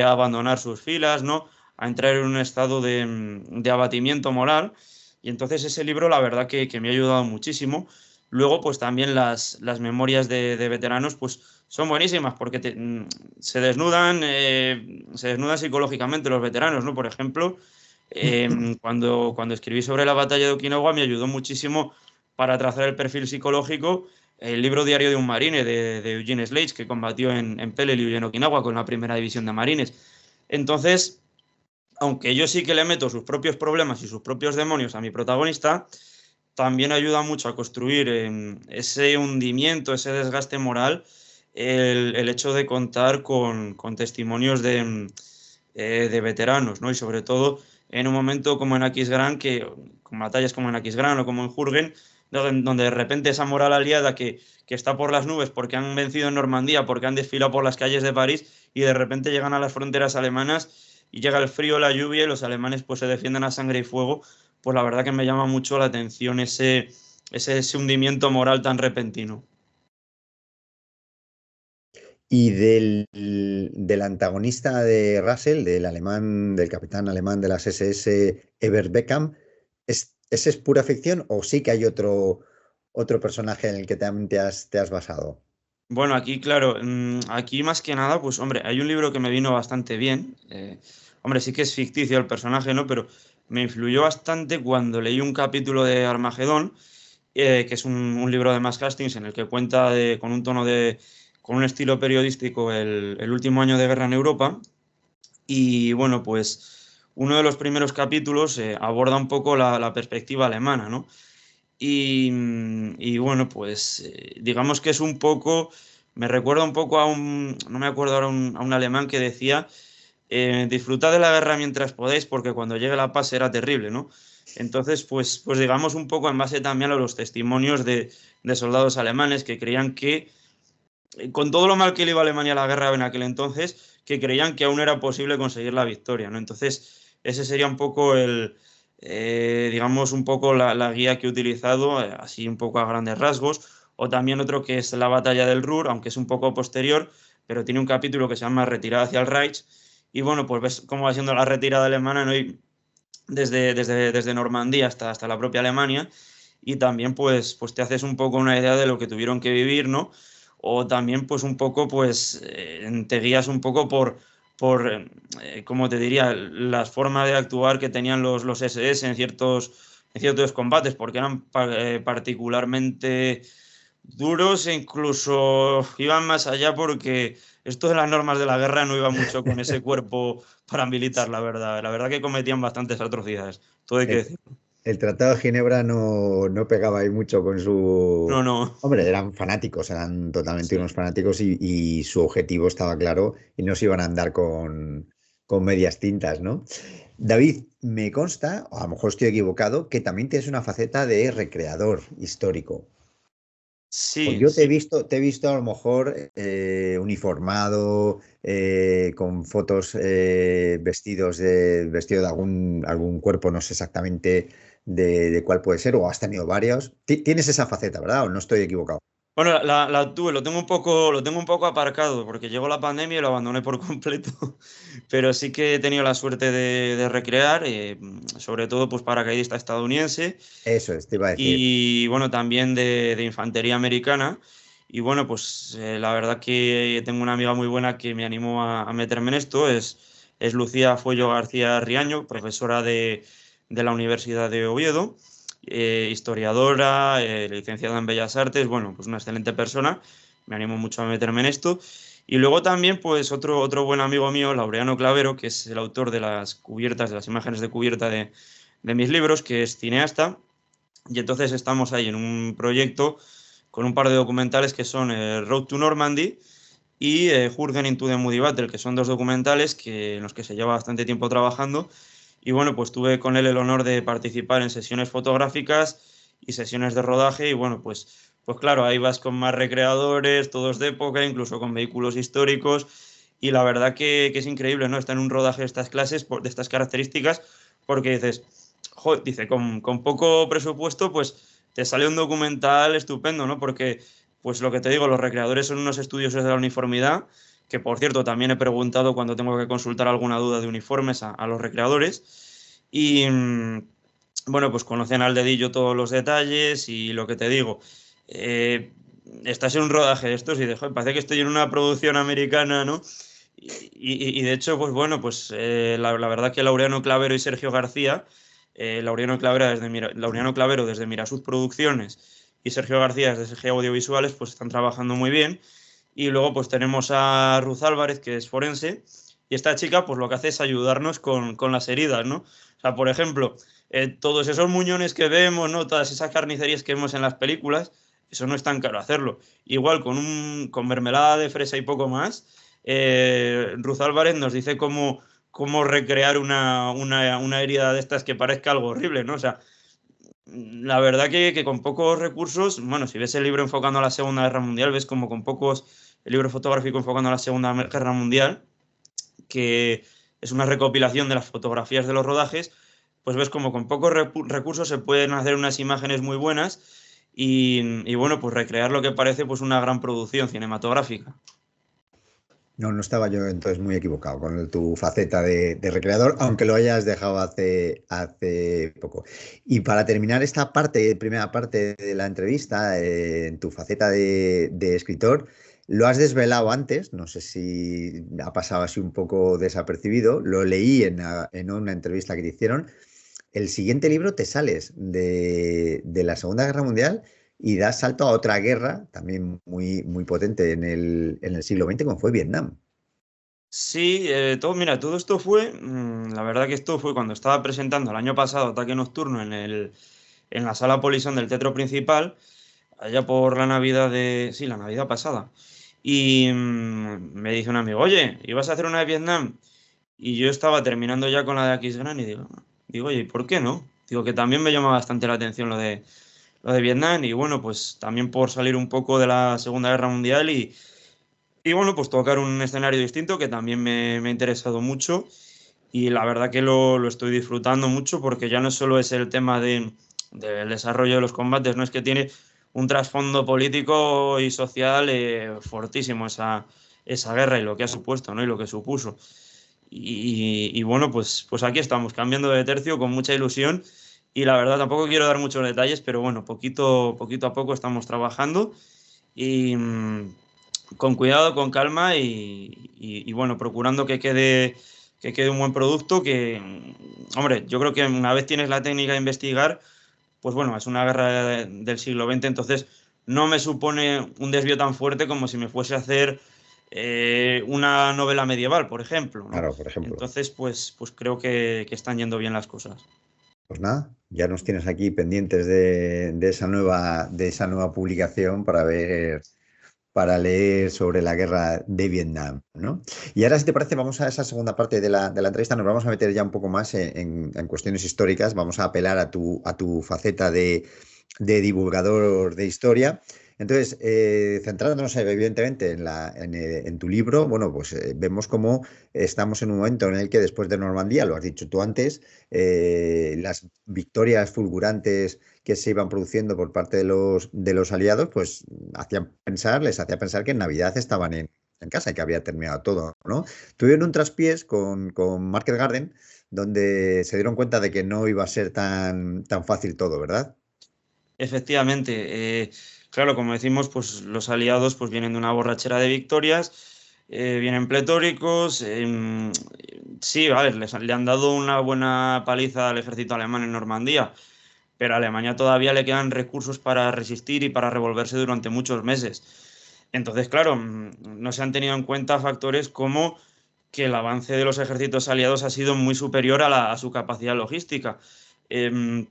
a abandonar sus filas, ¿no? A entrar en un estado de abatimiento moral. Y entonces ese libro la verdad que me ha ayudado muchísimo. Luego, pues también las memorias de veteranos, pues son buenísimas porque se desnudan psicológicamente los veteranos, ¿no? Por ejemplo, cuando escribí sobre la batalla de Okinawa me ayudó muchísimo para trazar el perfil psicológico el libro Diario de un marine de Eugene Sledge, que combatió en Peleliu y en Okinawa con la primera división de marines. Entonces, aunque yo sí que le meto sus propios problemas y sus propios demonios a mi protagonista, también ayuda mucho a construir ese hundimiento, ese desgaste moral, el hecho de contar con testimonios de veteranos, ¿no? Y sobre todo en un momento como en Aquisgrán, con batallas como en Aquisgrán o como en Jurgen, donde de repente esa moral aliada que está por las nubes porque han vencido en Normandía, porque han desfilado por las calles de París y de repente llegan a las fronteras alemanas y llega el frío, la lluvia y los alemanes pues se defienden a sangre y fuego, pues la verdad que me llama mucho la atención ese hundimiento moral tan repentino. Y del antagonista de Russell, del alemán, del capitán alemán de las SS, Ebert Beckham, ¿ese es pura ficción o sí que hay otro personaje en el que también te has basado? Bueno, aquí, claro, aquí más que nada, pues hombre, hay un libro que me vino bastante bien. Hombre, sí que es ficticio el personaje, ¿no? Pero me influyó bastante cuando leí un capítulo de Armagedón, que es un libro de Max Hastings en el que cuenta con un tono con un estilo periodístico el último año de guerra en Europa. Y bueno, pues uno de los primeros capítulos aborda un poco la perspectiva alemana, ¿no? Y bueno, pues digamos que es un poco, me recuerda un poco no me acuerdo ahora, a un alemán que decía, disfrutad de la guerra mientras podéis, porque cuando llegue la paz será terrible, ¿no? Entonces, pues digamos un poco en base también a los testimonios de soldados alemanes que creían que, con todo lo mal que le iba a Alemania a la guerra en aquel entonces, que creían que aún era posible conseguir la victoria, ¿no? Entonces, ese sería un poco digamos, un poco la guía que he utilizado, así un poco a grandes rasgos. O también otro que es la batalla del Ruhr, aunque es un poco posterior, pero tiene un capítulo que se llama Retirada hacia el Reich. Y bueno, pues ves cómo va siendo la retirada alemana, ¿no? Y desde Normandía hasta la propia Alemania. Y también pues te haces un poco una idea de lo que tuvieron que vivir, ¿no? O también pues un poco pues te guías un poco por ¿cómo te diría? Las formas de actuar que tenían los SS en ciertos combates, porque eran particularmente duros e incluso iban más allá, porque esto de las normas de la guerra no iba mucho con ese cuerpo paramilitar, la verdad. La verdad que cometían bastantes atrocidades, todo hay que El, decir. el Tratado de Ginebra no pegaba ahí mucho con No, su... no. Hombre, eran fanáticos, eran totalmente Sí. unos fanáticos y su objetivo estaba claro y no se iban a andar con medias tintas, ¿no? David, me consta, o a lo mejor estoy equivocado, que también tienes una faceta de recreador histórico. Pues Sí, yo sí. te he visto a lo mejor uniformado, con fotos, vestido de algún cuerpo, no sé exactamente de cuál puede ser, o has tenido varios. Tienes esa faceta, ¿verdad? ¿O no estoy equivocado? Bueno, la tuve, lo tengo un poco aparcado porque llegó la pandemia y lo abandoné por completo. Pero sí que he tenido la suerte de recrear, sobre todo pues paracaidista estadounidense Eso es, te iba a decir. y bueno, también de infantería americana. Y bueno, pues la verdad que tengo una amiga muy buena que me animó a meterme en esto, es Lucía Fuello García Riaño, profesora de la Universidad de Oviedo, historiadora, licenciada en Bellas Artes, bueno, pues una excelente persona, me animó mucho a meterme en esto. Y luego también, pues otro buen amigo mío, Laureano Clavero, que es el autor de las cubiertas, de las imágenes de cubierta de mis libros, que es cineasta. Y entonces estamos ahí en un proyecto con un par de documentales que son Road to Normandy y Jürgen into the Moody Battle, que son dos documentales en los que se lleva bastante tiempo trabajando. Y bueno, pues tuve con él el honor de participar en sesiones fotográficas y sesiones de rodaje. Y bueno, pues claro, ahí vas con más recreadores, todos de época, incluso con vehículos históricos. Y la verdad que es increíble, ¿no? Estar en un rodaje de estas clases, de estas características, porque dices, dice, con poco presupuesto, pues te sale un documental estupendo, ¿no? Porque, pues lo que te digo, los recreadores son unos estudiosos de la uniformidad, que por cierto también he preguntado cuando tengo que consultar alguna duda de uniformes a los recreadores. Y bueno, pues conocen al dedillo todos los detalles y lo que te digo. eh, Estás en un rodaje de estos y de, "Joder, parece que estoy en una producción americana, ¿no?". Y de hecho, pues bueno, pues la verdad que Laureano Clavero y Sergio García, Laureano Clavero desde Mirasud Producciones y Sergio García desde SG Audiovisuales, pues están trabajando muy bien. Y luego pues tenemos a Ruth Álvarez, que es forense, y esta chica pues lo que hace es ayudarnos con las heridas, ¿no? O sea, por ejemplo, todos esos muñones que vemos, ¿no? Todas esas carnicerías que vemos en las películas, eso no es tan caro hacerlo. Igual con mermelada de fresa y poco más, Ruth Álvarez nos dice cómo recrear una herida de estas que parezca algo horrible, ¿no? O sea, la verdad que con pocos recursos, bueno, si ves el libro enfocando a la Segunda Guerra Mundial, ves como con pocos, el libro fotográfico enfocando a la Segunda Guerra Mundial, que es una recopilación de las fotografías de los rodajes, pues ves como con pocos recursos se pueden hacer unas imágenes muy buenas y bueno, pues recrear lo que parece pues una gran producción cinematográfica. No estaba yo entonces muy equivocado con tu faceta de recreador, aunque lo hayas dejado hace poco. Y para terminar esta primera parte de la entrevista, en tu faceta de escritor, lo has desvelado antes, no sé si ha pasado así un poco desapercibido, lo leí en una entrevista que te hicieron, el siguiente libro te sales de la Segunda Guerra Mundial y das salto a otra guerra, también muy, muy potente en el siglo XX, como fue Vietnam. Sí, mira, todo esto fue, la verdad que esto fue cuando estaba presentando el año pasado Ataque Nocturno en la sala Polisón del Teatro Principal, allá por la Navidad sí, la Navidad pasada. Y me dice un amigo, oye, ¿ibas a hacer una de Vietnam? Y yo estaba terminando ya con la de Aquisgrán y digo, oye, ¿y por qué no? Digo que también me llama bastante la atención lo de Vietnam y bueno, pues también por salir un poco de la Segunda Guerra Mundial y bueno, pues tocar un escenario distinto que también me ha interesado mucho y la verdad que lo estoy disfrutando mucho porque ya no solo es el tema del desarrollo de los combates, no es que tiene un trasfondo político y social fortísimo esa guerra y lo que ha supuesto, ¿no? Y lo que supuso. Y bueno, pues aquí estamos, cambiando de tercio con mucha ilusión. Y la verdad, tampoco quiero dar muchos detalles, pero bueno, poquito a poco estamos trabajando y con cuidado, con calma y bueno, procurando que quede un buen producto. Hombre, yo creo que una vez tienes la técnica de investigar, pues bueno, es una guerra del siglo XX, entonces no me supone un desvío tan fuerte como si me fuese a hacer una novela medieval, por ejemplo, ¿no? Claro, por ejemplo. Entonces, pues creo que están yendo bien las cosas. Pues nada, ya nos tienes aquí pendientes de esa nueva publicación para leer sobre la guerra de Vietnam, ¿no? Y ahora, si te parece, vamos a esa segunda parte de la entrevista. Nos vamos a meter ya un poco más en cuestiones históricas. Vamos a apelar a tu faceta de divulgador de historia. Entonces, centrándonos evidentemente en tu libro, bueno, pues vemos cómo estamos en un momento en el que después de Normandía, lo has dicho tú antes, las victorias fulgurantes que se iban produciendo por parte de los aliados, pues les hacía pensar que en Navidad estaban en casa y que había terminado todo, ¿no? Tuvieron un traspiés con Market Garden, donde se dieron cuenta de que no iba a ser tan fácil todo, ¿verdad? Efectivamente, claro, como decimos, pues los aliados pues vienen de una borrachera de victorias, vienen pletóricos, sí, vale, le han dado una buena paliza al ejército alemán en Normandía, pero a Alemania todavía le quedan recursos para resistir y para revolverse durante muchos meses. Entonces, claro, no se han tenido en cuenta factores como que el avance de los ejércitos aliados ha sido muy superior a su capacidad logística. Em,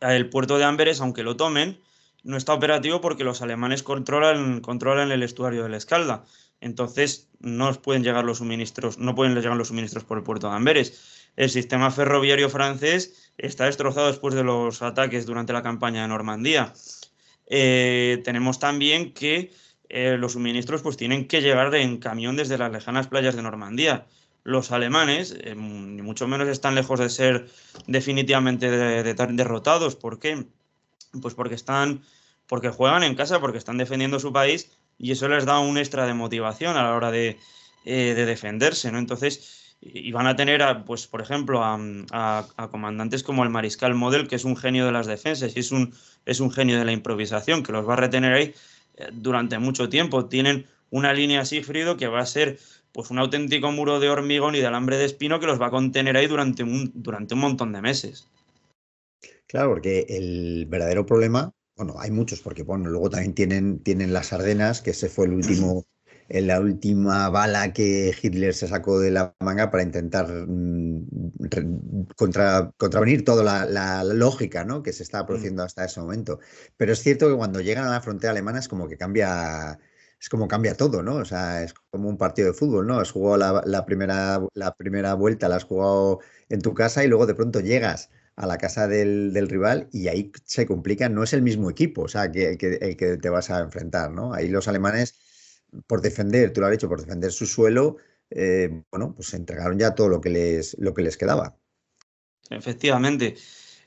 el puerto de Amberes, aunque lo tomen, no está operativo porque los alemanes controlan el estuario del Escalda. Entonces no pueden llegar los suministros, no pueden llegar los suministros por el puerto de Amberes. El sistema ferroviario francés está destrozado después de los ataques durante la campaña de Normandía. Tenemos también que los suministros pues tienen que llegar en camión desde las lejanas playas de Normandía. Los alemanes, ni mucho menos están lejos de ser definitivamente derrotados. ¿Por qué? Pues porque juegan en casa, porque están defendiendo su país y eso les da un extra de motivación a la hora de defenderse, ¿no? Entonces, y van a tener, pues, por ejemplo, a comandantes como el mariscal Model, que es un genio de las defensas y es un genio de la improvisación, que los va a retener ahí durante mucho tiempo. Tienen una línea Sigfrido que va a ser pues un auténtico muro de hormigón y de alambre de espino que los va a contener ahí durante un montón de meses. Claro, porque el verdadero problema, bueno, hay muchos, porque bueno, luego también tienen las Ardenas, que ese fue la última bala que Hitler se sacó de la manga para intentar contravenir toda la lógica, ¿no? Que se estaba Mm. produciendo hasta ese momento. Pero es cierto que cuando llegan a la frontera alemana es como cambia todo, ¿no? O sea, es como un partido de fútbol, ¿no? Has jugado la primera vuelta, la has jugado en tu casa y luego de pronto llegas a la casa del rival y ahí se complica, no es el mismo equipo, o sea, el que te vas a enfrentar, ¿no? Ahí los alemanes, por defender, tú lo has dicho, por defender su suelo, bueno, pues se entregaron ya todo lo que les quedaba. Efectivamente.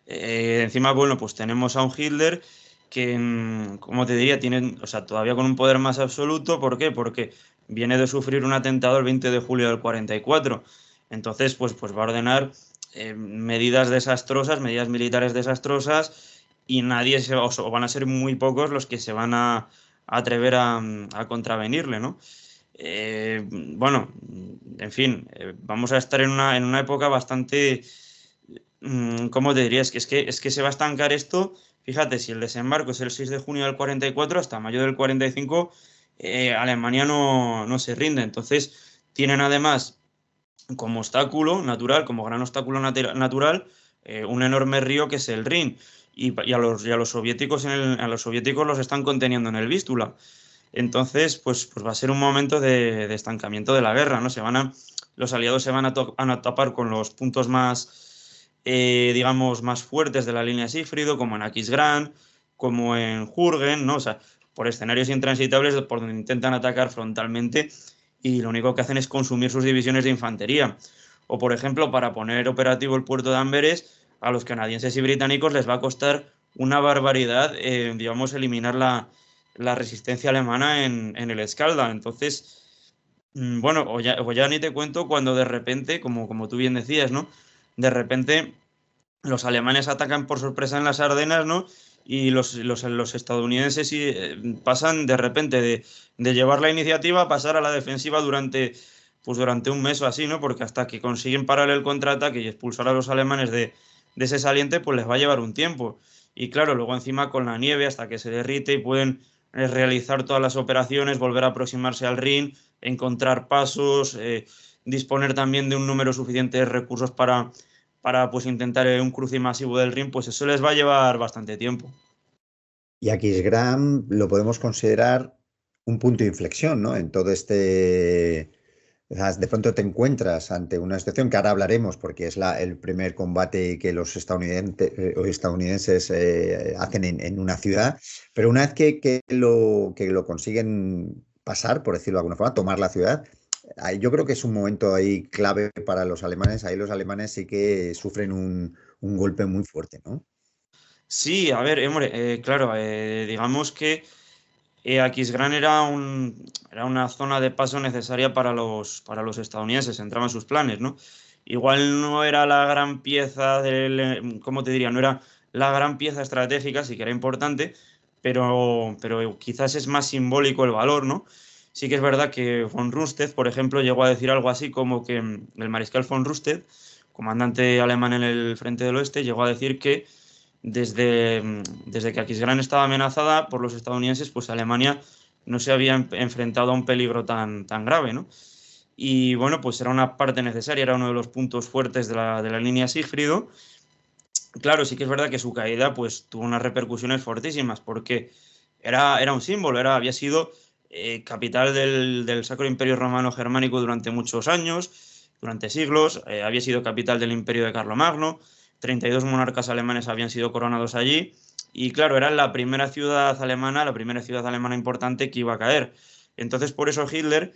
Encima, bueno, pues tenemos a un Hitler que, como te diría, tiene, o sea, todavía con un poder más absoluto. ¿Por qué? Porque viene de sufrir un atentado el 20 de julio del 44. Entonces, pues va a ordenar medidas desastrosas, medidas militares desastrosas, y nadie o van a ser muy pocos los que se van a atrever a contravenirle, ¿no? Bueno, en fin, vamos a estar en una época bastante ¿cómo te diría? Es que se va a estancar esto. Fíjate, si el desembarco es el 6 de junio del 44, hasta mayo del 45, Alemania no se rinde. Entonces, tienen además como obstáculo natural, como gran obstáculo natural, un enorme río que es el Rin. Y a los soviéticos a los soviéticos los están conteniendo en el Vístula. Entonces, pues va a ser un momento de estancamiento de la guerra, ¿no? Los aliados se van a tapar con los puntos más, digamos, más fuertes de la línea Sigfrido, como en Aquisgrán, como en Jürgen, ¿no? O sea, por escenarios intransitables por donde intentan atacar frontalmente y lo único que hacen es consumir sus divisiones de infantería. O, por ejemplo, para poner operativo el puerto de Amberes, a los canadienses y británicos les va a costar una barbaridad, digamos, eliminar la resistencia alemana en el Escalda. Entonces, bueno, o ya ni te cuento cuando de repente, como tú bien decías, ¿no? De repente los alemanes atacan por sorpresa en las Ardenas, ¿no? Y los estadounidenses pasan de repente de llevar la iniciativa a pasar a la defensiva durante un mes o así, ¿no? Porque hasta que consiguen parar el contraataque y expulsar a los alemanes de ese saliente, pues les va a llevar un tiempo. Y claro, luego encima con la nieve hasta que se derrite y pueden realizar todas las operaciones, volver a aproximarse al Rin, encontrar pasos, disponer también de un número suficiente de recursos para pues intentar un cruce masivo del Rin, pues eso les va a llevar bastante tiempo. Y Aquisgrán lo podemos considerar un punto de inflexión, ¿no? En todo este. O sea, de pronto te encuentras ante una situación que ahora hablaremos porque es el primer combate que los estadounidenses hacen en una ciudad, pero una vez que lo consiguen pasar, por decirlo de alguna forma, tomar la ciudad, ahí yo creo que es un momento ahí clave para los alemanes. Ahí los alemanes sí que sufren un golpe muy fuerte, ¿no? Sí, a ver, hombre, claro, digamos que Aquisgrán era una zona de paso necesaria para los estadounidenses, entraba en sus planes, ¿no? Igual no era la gran pieza ¿cómo te diría? No era la gran pieza estratégica, sí que era importante, pero quizás es más simbólico el valor, ¿no? Sí que es verdad que von Rundstedt, por ejemplo, llegó a decir algo así como que el mariscal von Rundstedt, comandante alemán en el frente del oeste, llegó a decir que desde que Aquisgrán estaba amenazada por los estadounidenses, pues Alemania no se había enfrentado a un peligro tan grave, ¿no? Y bueno, pues era una parte necesaria, era uno de los puntos fuertes de la línea Sigfrido. Claro, sí que es verdad que su caída pues tuvo unas repercusiones fortísimas, porque era un símbolo, había sido capital del Sacro Imperio Romano Germánico durante muchos años, durante siglos, había sido capital del Imperio de Carlomagno, 32 monarcas alemanes habían sido coronados allí, y claro, era la primera ciudad alemana importante que iba a caer. Entonces, por eso Hitler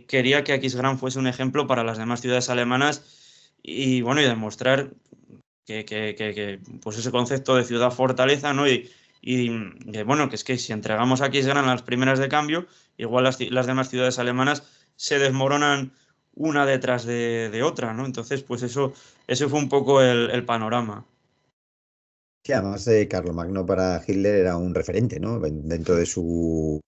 quería que Aquisgrán fuese un ejemplo para las demás ciudades alemanas y bueno, y demostrar pues ese concepto de ciudad fortaleza, ¿no? Y que, bueno, que es que si entregamos a Aquisgrán las primeras de cambio, igual las demás ciudades alemanas se desmoronan una detrás de otra, ¿no? Entonces, pues eso fue un poco el panorama. Sí, además Carlomagno para Hitler era un referente, ¿no? Dentro de su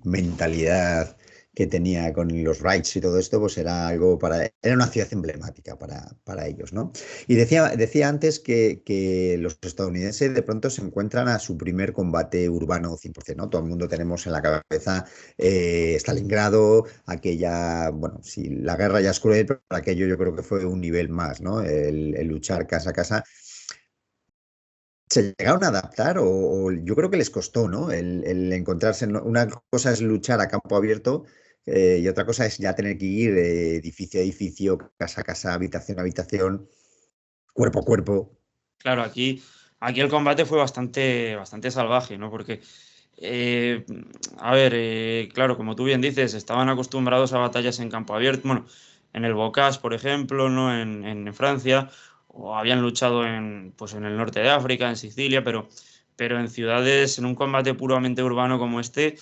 mentalidad que tenía con los Reichs y todo esto, pues era una ciudad emblemática para ellos, ¿no? Y decía antes que los estadounidenses de pronto se encuentran a su primer combate urbano 100%, ¿no? Todo el mundo tenemos en la cabeza Stalingrado, bueno, sí, la guerra ya es cruel, pero aquello yo creo que fue un nivel más, ¿no? El luchar casa a casa. ¿Se llegaron a adaptar o yo creo que les costó, ¿no? El encontrarse. Una cosa es luchar a campo abierto y otra cosa es ya tener que ir edificio a edificio, casa a casa, habitación a habitación, cuerpo a cuerpo. Claro, aquí el combate fue bastante salvaje, ¿no? Porque, eh, a ver, claro, como tú bien dices, estaban acostumbrados a batallas en campo abierto, bueno, en el Bocage, por ejemplo, ¿no? En Francia, o habían luchado pues en el norte de África, en Sicilia, pero en ciudades, en un combate puramente urbano como este,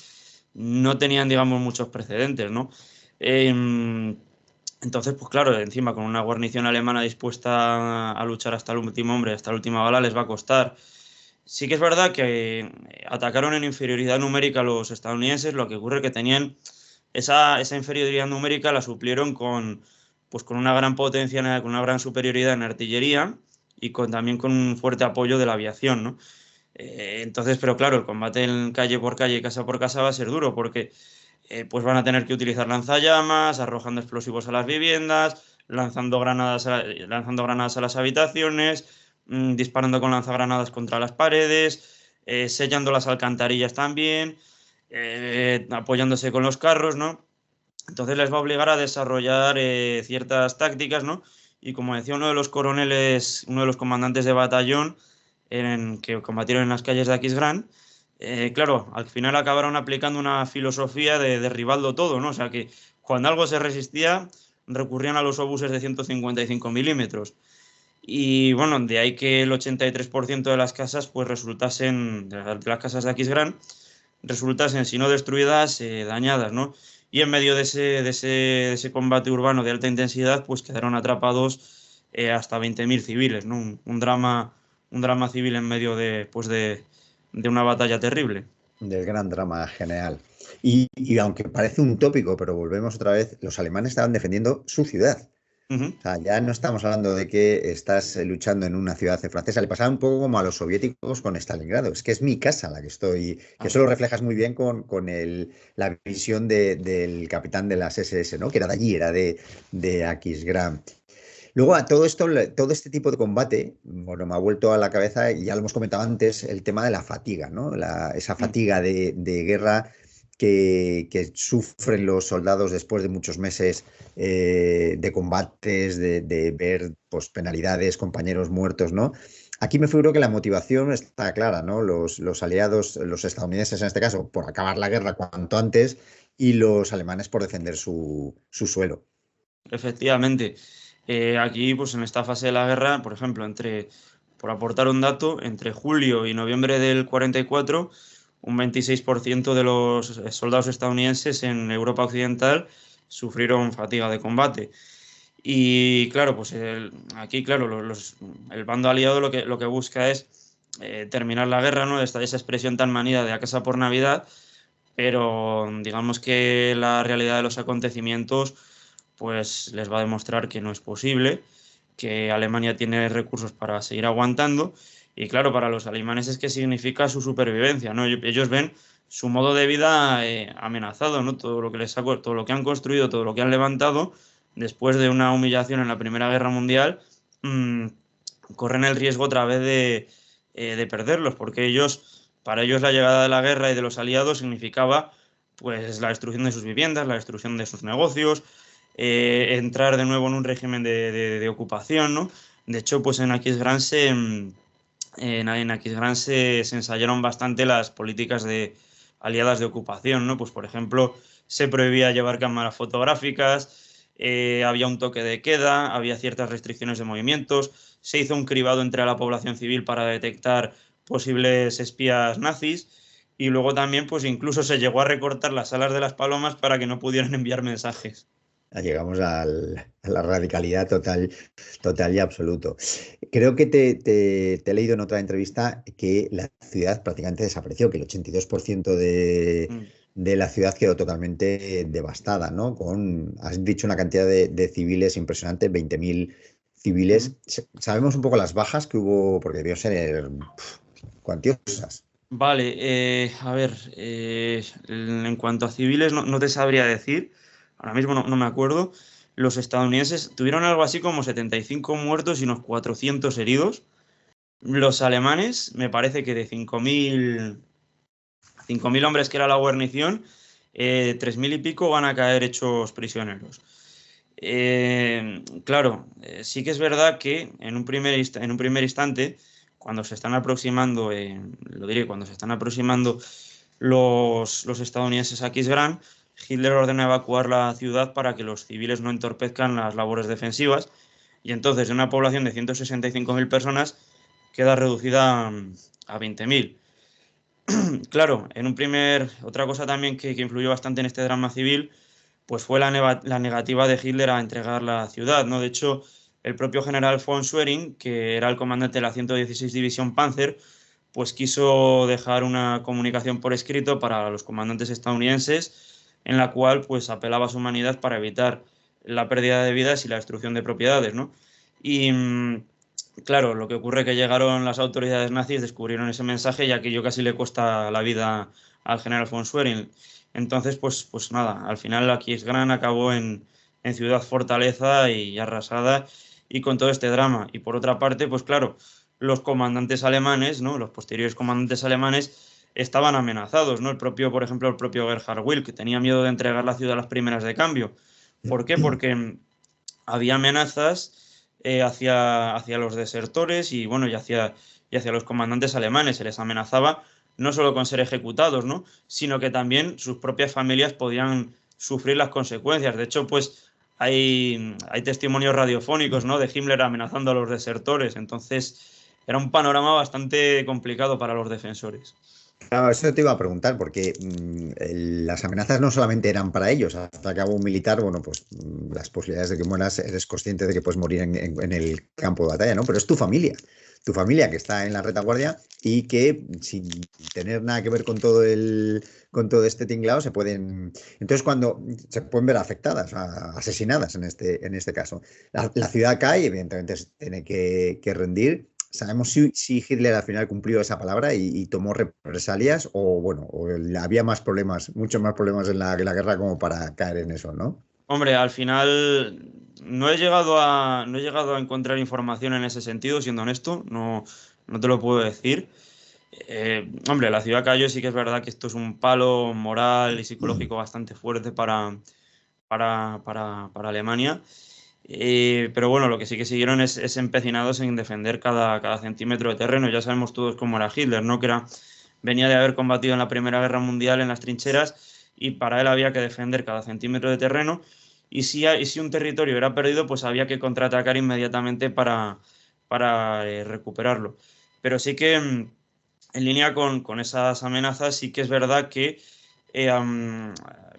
no tenían, digamos, muchos precedentes, ¿no? Entonces, pues claro, encima con una guarnición alemana dispuesta a luchar hasta el último hombre, hasta la última bala, les va a costar. Sí que es verdad que atacaron en inferioridad numérica a los estadounidenses, lo que ocurre es que tenían esa inferioridad numérica la suplieron pues con una gran potencia, con una gran superioridad en artillería, y también con un fuerte apoyo de la aviación, ¿no? Entonces, pero claro, el combate en calle por calle y casa por casa va a ser duro porque pues van a tener que utilizar lanzallamas, arrojando explosivos a las viviendas, lanzando granadas a las habitaciones, disparando con lanzagranadas contra las paredes, sellando las alcantarillas también, apoyándose con los carros, ¿no? Entonces les va a obligar a desarrollar ciertas tácticas, ¿no? Y como decía uno de los coroneles, uno de los comandantes de batallón que combatieron en las calles de Aquisgrán, claro, al final acabaron aplicando una filosofía de derribarlo todo, ¿no? O sea que cuando algo se resistía, recurrían a los obuses de 155 milímetros. Y bueno, de ahí que el 83% de las casas, pues resultasen, de las casas de Aquisgrán, resultasen, si no destruidas, dañadas, ¿no? Y en medio de ese combate urbano de alta intensidad, pues quedaron atrapados hasta 20.000 civiles, ¿no? Un drama civil en medio de una batalla terrible. Del gran drama general. Y aunque parece un tópico, pero volvemos otra vez, los alemanes estaban defendiendo su ciudad. Ujú. O sea, ya no estamos hablando de que estás luchando en una ciudad francesa. Le pasaba un poco como a los soviéticos con Stalingrado. Es que es mi casa la que estoy, que eso lo reflejas muy bien con la visión del capitán de las SS, ¿no? Que era de allí, era de Aquisgrán. Luego a todo esto, todo este tipo de combate, bueno, me ha vuelto a la cabeza, y ya lo hemos comentado antes, el tema de la fatiga, ¿no? Esa Mm. fatiga de guerra que sufren los soldados después de muchos meses de combates, de ver pues, penalidades, compañeros muertos, ¿no? Aquí me figuro que la motivación está clara, ¿no? Los aliados, los estadounidenses en este caso, por acabar la guerra cuanto antes, y los alemanes por defender su suelo. Efectivamente. Aquí, pues en esta fase de la guerra, por ejemplo, por aportar un dato, entre julio y noviembre del 44, un 26% de los soldados estadounidenses en Europa Occidental sufrieron fatiga de combate. Y claro, pues aquí, claro, el bando aliado lo que busca es terminar la guerra, ¿no? Esa expresión tan manida de a casa por Navidad, pero digamos que la realidad de los acontecimientos pues les va a demostrar que no es posible, que Alemania tiene recursos para seguir aguantando y claro, para los alemanes es que significa su supervivencia, ¿no? Ellos ven su modo de vida amenazado, ¿no? Todo lo que han construido, todo lo que han levantado después de una humillación en la Primera Guerra Mundial, mmm, corren el riesgo otra vez de perderlos, porque para ellos la llegada de la guerra y de los aliados significaba pues la destrucción de sus viviendas, la destrucción de sus negocios, entrar de nuevo en un régimen de ocupación, ¿no? De hecho, pues en Aquisgrán se ensayaron bastante las políticas aliadas de ocupación, ¿no? Pues por ejemplo, se prohibía llevar cámaras fotográficas, había un toque de queda, había ciertas restricciones de movimientos, se hizo un cribado entre la población civil para detectar posibles espías nazis y luego también pues incluso se llegó a recortar las alas de las palomas para que no pudieran enviar mensajes. Llegamos a la radicalidad total, total y absoluto. Creo que te he leído en otra entrevista que la ciudad prácticamente desapareció, que el 82% Mm. de la ciudad quedó totalmente devastada, ¿no? Has dicho una cantidad de civiles impresionante, 20.000 Ujú. civiles. Sabemos un poco las bajas que hubo, porque debió ser cuantiosas. Vale, a ver, en cuanto a civiles no te sabría decir, ahora mismo no me acuerdo. Los estadounidenses tuvieron algo así como 75 muertos y unos 400 heridos. Los alemanes, me parece que de 5.000 hombres que era la guarnición, 3.000 y pico van a caer hechos prisioneros. Claro, sí que es verdad que en un primer instante, cuando se están aproximando, lo diré, cuando se están aproximando los estadounidenses a Aquisgrán, Hitler ordena evacuar la ciudad para que los civiles no entorpezcan las labores defensivas y entonces de una población de 165.000 personas queda reducida a 20.000. Claro, otra cosa también que influyó bastante en este drama civil, pues fue la negativa de Hitler a entregar la ciudad, ¿no? De hecho, el propio general von Schwerin, que era el comandante de la 116 División Panzer, pues quiso dejar una comunicación por escrito para los comandantes estadounidenses, en la cual pues apelaba a su humanidad para evitar la pérdida de vidas y la destrucción de propiedades, ¿no? Y Claro, lo que ocurre es que llegaron las autoridades nazis, descubrieron ese mensaje y aquello casi le cuesta la vida al general von Schwerin. Entonces, pues nada, al final Aquisgrán acabó en ciudad fortaleza y arrasada y con todo este drama. Y por otra parte, pues claro, los comandantes alemanes, ¿no? Los posteriores comandantes alemanes estaban amenazados, ¿no? Por ejemplo, el propio Gerhard Will, que tenía miedo de entregar la ciudad a las primeras de cambio. ¿Por qué? Porque había amenazas hacia los desertores y bueno, y hacia los comandantes alemanes. Se les amenazaba no solo con ser ejecutados, ¿no? Sino que también sus propias familias podían sufrir las consecuencias. De hecho, pues hay testimonios radiofónicos, ¿no? De Himmler amenazando a los desertores. Entonces, era un panorama bastante complicado para los defensores. Claro, eso te iba a preguntar, porque las amenazas no solamente eran para ellos. Hasta que hago un militar, bueno, pues las posibilidades de que mueras, eres consciente de que puedes morir en el campo de batalla, ¿no? Pero es tu familia que está en la retaguardia y que sin tener nada que ver con todo este tinglado se pueden, entonces cuando se pueden ver afectadas, asesinadas en este caso. La ciudad cae, evidentemente se tiene que rendir. ¿Sabemos si Hitler al final cumplió esa palabra y tomó represalias o bueno, o había más problemas, muchos más problemas en la guerra como para caer en eso, ¿no? Hombre, al final no he llegado a encontrar información en ese sentido, siendo honesto, no te lo puedo decir. Hombre, la ciudad cayó, sí que es verdad que esto es un palo moral y psicológico bastante fuerte para Alemania. Pero bueno, lo que sí que siguieron es empecinados en defender cada centímetro de terreno. Ya sabemos todos cómo era Hitler, ¿no? Venía de haber combatido en la Primera Guerra Mundial en las trincheras y para él había que defender cada centímetro de terreno. Y si un territorio era perdido, pues había que contraatacar inmediatamente para recuperarlo. Pero sí que en línea con esas amenazas, sí que es verdad que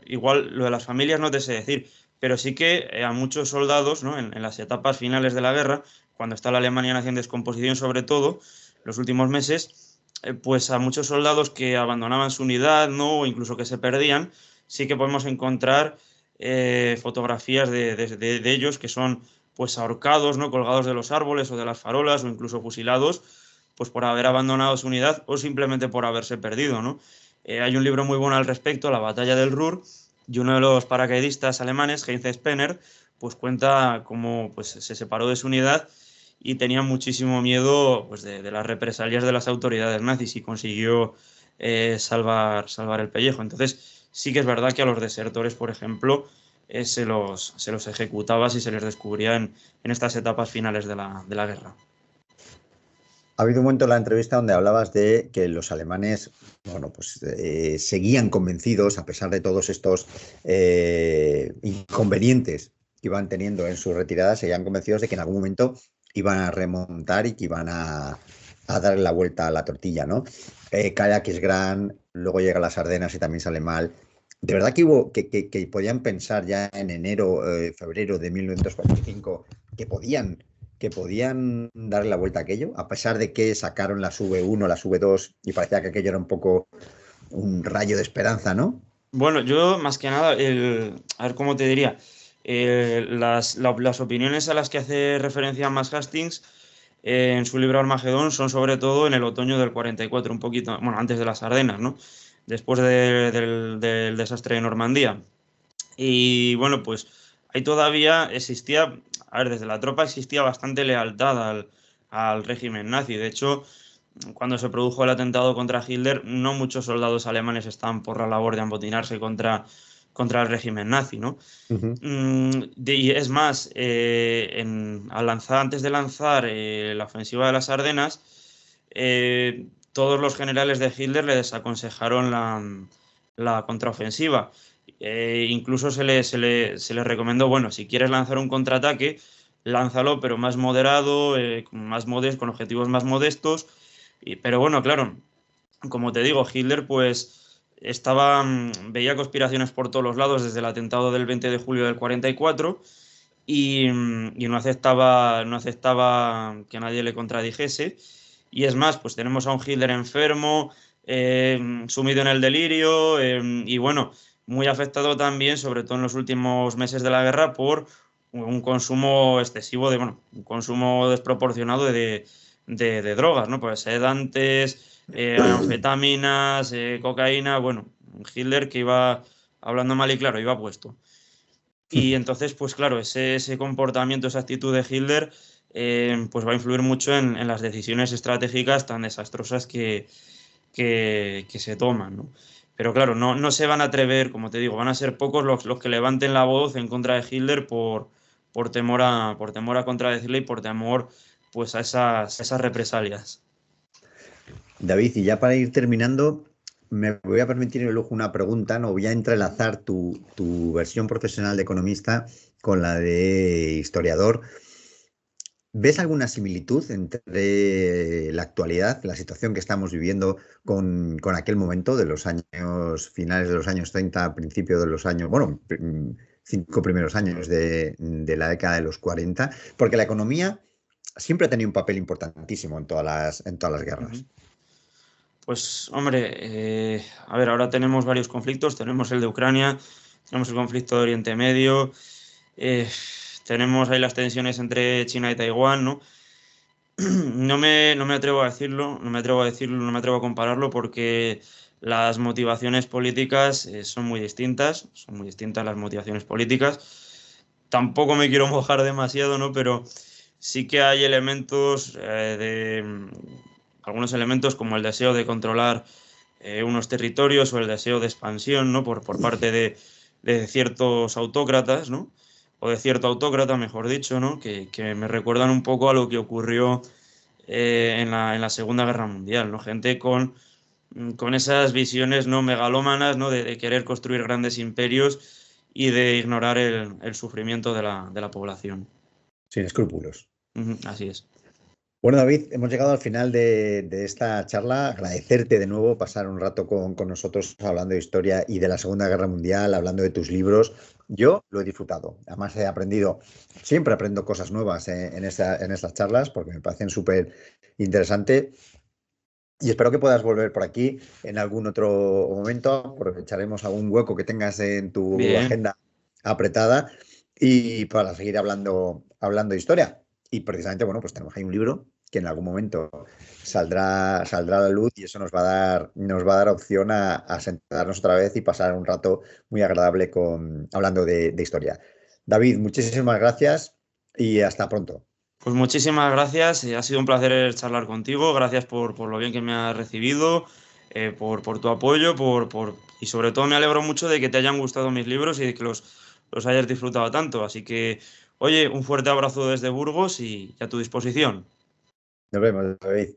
igual lo de las familias no te sé decir, pero sí que a muchos soldados, ¿no? En las etapas finales de la guerra, cuando está la Alemania nazi en descomposición sobre todo, los últimos meses, pues a muchos soldados que abandonaban su unidad, ¿no? O incluso que se perdían, sí que podemos encontrar fotografías de ellos que son pues ahorcados, ¿no? Colgados de los árboles o de las farolas o incluso fusilados pues por haber abandonado su unidad o simplemente por haberse perdido, ¿no? Hay un libro muy bueno al respecto, La batalla del Ruhr, y uno de los paracaidistas alemanes, Heinz Spener, pues cuenta cómo pues, se separó de su unidad y tenía muchísimo miedo pues, de las represalias de las autoridades nazis y consiguió salvar el pellejo. Entonces, sí que es verdad que a los desertores, por ejemplo, se los ejecutaba si se les descubría en estas etapas finales de la guerra. Ha habido un momento en la entrevista donde hablabas de que los alemanes, bueno, pues seguían convencidos, a pesar de todos estos inconvenientes que iban teniendo en su retirada, seguían convencidos de que en algún momento iban a remontar y que iban a darle la vuelta a la tortilla, ¿no? Kayak es gran, luego llega las Ardenas y también sale mal. ¿De verdad que que podían pensar ya en enero, febrero de 1945 que podían darle la vuelta a aquello, a pesar de que sacaron las V1, las V2 y parecía que aquello era un poco un rayo de esperanza, ¿no? Bueno, yo más que nada, a ver cómo te diría, las opiniones a las que hace referencia Max Hastings en su libro Armagedón son sobre todo en el otoño del 44, un poquito, bueno, antes de las Ardenas, ¿no? Después del desastre de Normandía. Y bueno, pues ahí todavía existía, a ver, desde la tropa existía bastante lealtad al régimen nazi. De hecho, cuando se produjo el atentado contra Hitler, no muchos soldados alemanes estaban por la labor de amotinarse contra el régimen nazi, ¿no? Uh-huh. Y es más, antes de lanzar la ofensiva de las Ardenas, todos los generales de Hitler le desaconsejaron la contraofensiva. Incluso se le recomendó, bueno, si quieres lanzar un contraataque, lánzalo, pero más moderado, con objetivos más modestos. Pero bueno, claro, como te digo, Hitler pues veía conspiraciones por todos los lados desde el atentado del 20 de julio del 44 y no aceptaba que nadie le contradijese. Y es más, pues tenemos a un Hitler enfermo, sumido en el delirio y bueno, muy afectado también, sobre todo en los últimos meses de la guerra, por un consumo excesivo un consumo desproporcionado de drogas, ¿no? Pues sedantes, anfetaminas, cocaína, Hitler que iba hablando mal y claro, iba puesto. Y entonces, pues claro, ese comportamiento, esa actitud de Hitler, pues va a influir mucho en las decisiones estratégicas tan desastrosas que se toman, ¿no? Pero claro, no se van a atrever, como te digo, van a ser pocos los que levanten la voz en contra de Hitler por temor a contradecirle y por temor pues a esas represalias. David, y ya para ir terminando, me voy a permitir luego una pregunta, ¿no? Voy a entrelazar tu versión profesional de economista con la de historiador. ¿Ves alguna similitud entre la actualidad, la situación que estamos viviendo con aquel momento de los años finales de los años 30, principio de los años, 5 primeros años de la década de los 40? Porque la economía siempre ha tenido un papel importantísimo en todas las guerras. Uh-huh. Pues hombre, a ver, ahora tenemos varios conflictos, tenemos el de Ucrania, tenemos el conflicto de Oriente Medio, eh, tenemos ahí las tensiones entre China y Taiwán, ¿no? No me atrevo a decirlo, no me atrevo a compararlo porque las motivaciones políticas son muy distintas las motivaciones políticas. Tampoco me quiero mojar demasiado, ¿no? Pero sí que hay elementos algunos elementos como el deseo de controlar unos territorios o el deseo de expansión, ¿no? Por parte de ciertos autócratas, ¿no? O de cierto autócrata, mejor dicho, ¿no? Que me recuerdan un poco a lo que ocurrió en la Segunda Guerra Mundial, ¿no? Gente con esas visiones no megalómanas, ¿no? De querer construir grandes imperios y de ignorar el sufrimiento de la población. Sin escrúpulos. Así es. Bueno, David, hemos llegado al final de esta charla. Agradecerte de nuevo pasar un rato con nosotros hablando de historia y de la Segunda Guerra Mundial, hablando de tus libros. Yo lo he disfrutado. Además, siempre aprendo cosas nuevas en estas charlas porque me parecen súper interesantes. Y espero que puedas volver por aquí en algún otro momento. Aprovecharemos algún hueco que tengas en tu Bien. agenda apretada y para seguir hablando de historia. Y precisamente, bueno, pues tenemos ahí un libro que en algún momento saldrá a la luz y eso nos va a dar opción a sentarnos otra vez y pasar un rato muy agradable hablando de historia. David, muchísimas gracias y hasta pronto. Pues muchísimas gracias, ha sido un placer charlar contigo, gracias por lo bien que me has recibido, por tu apoyo, y sobre todo me alegro mucho de que te hayan gustado mis libros y de que los hayas disfrutado tanto. Así que, oye, un fuerte abrazo desde Burgos y a tu disposición. Nos vemos, David.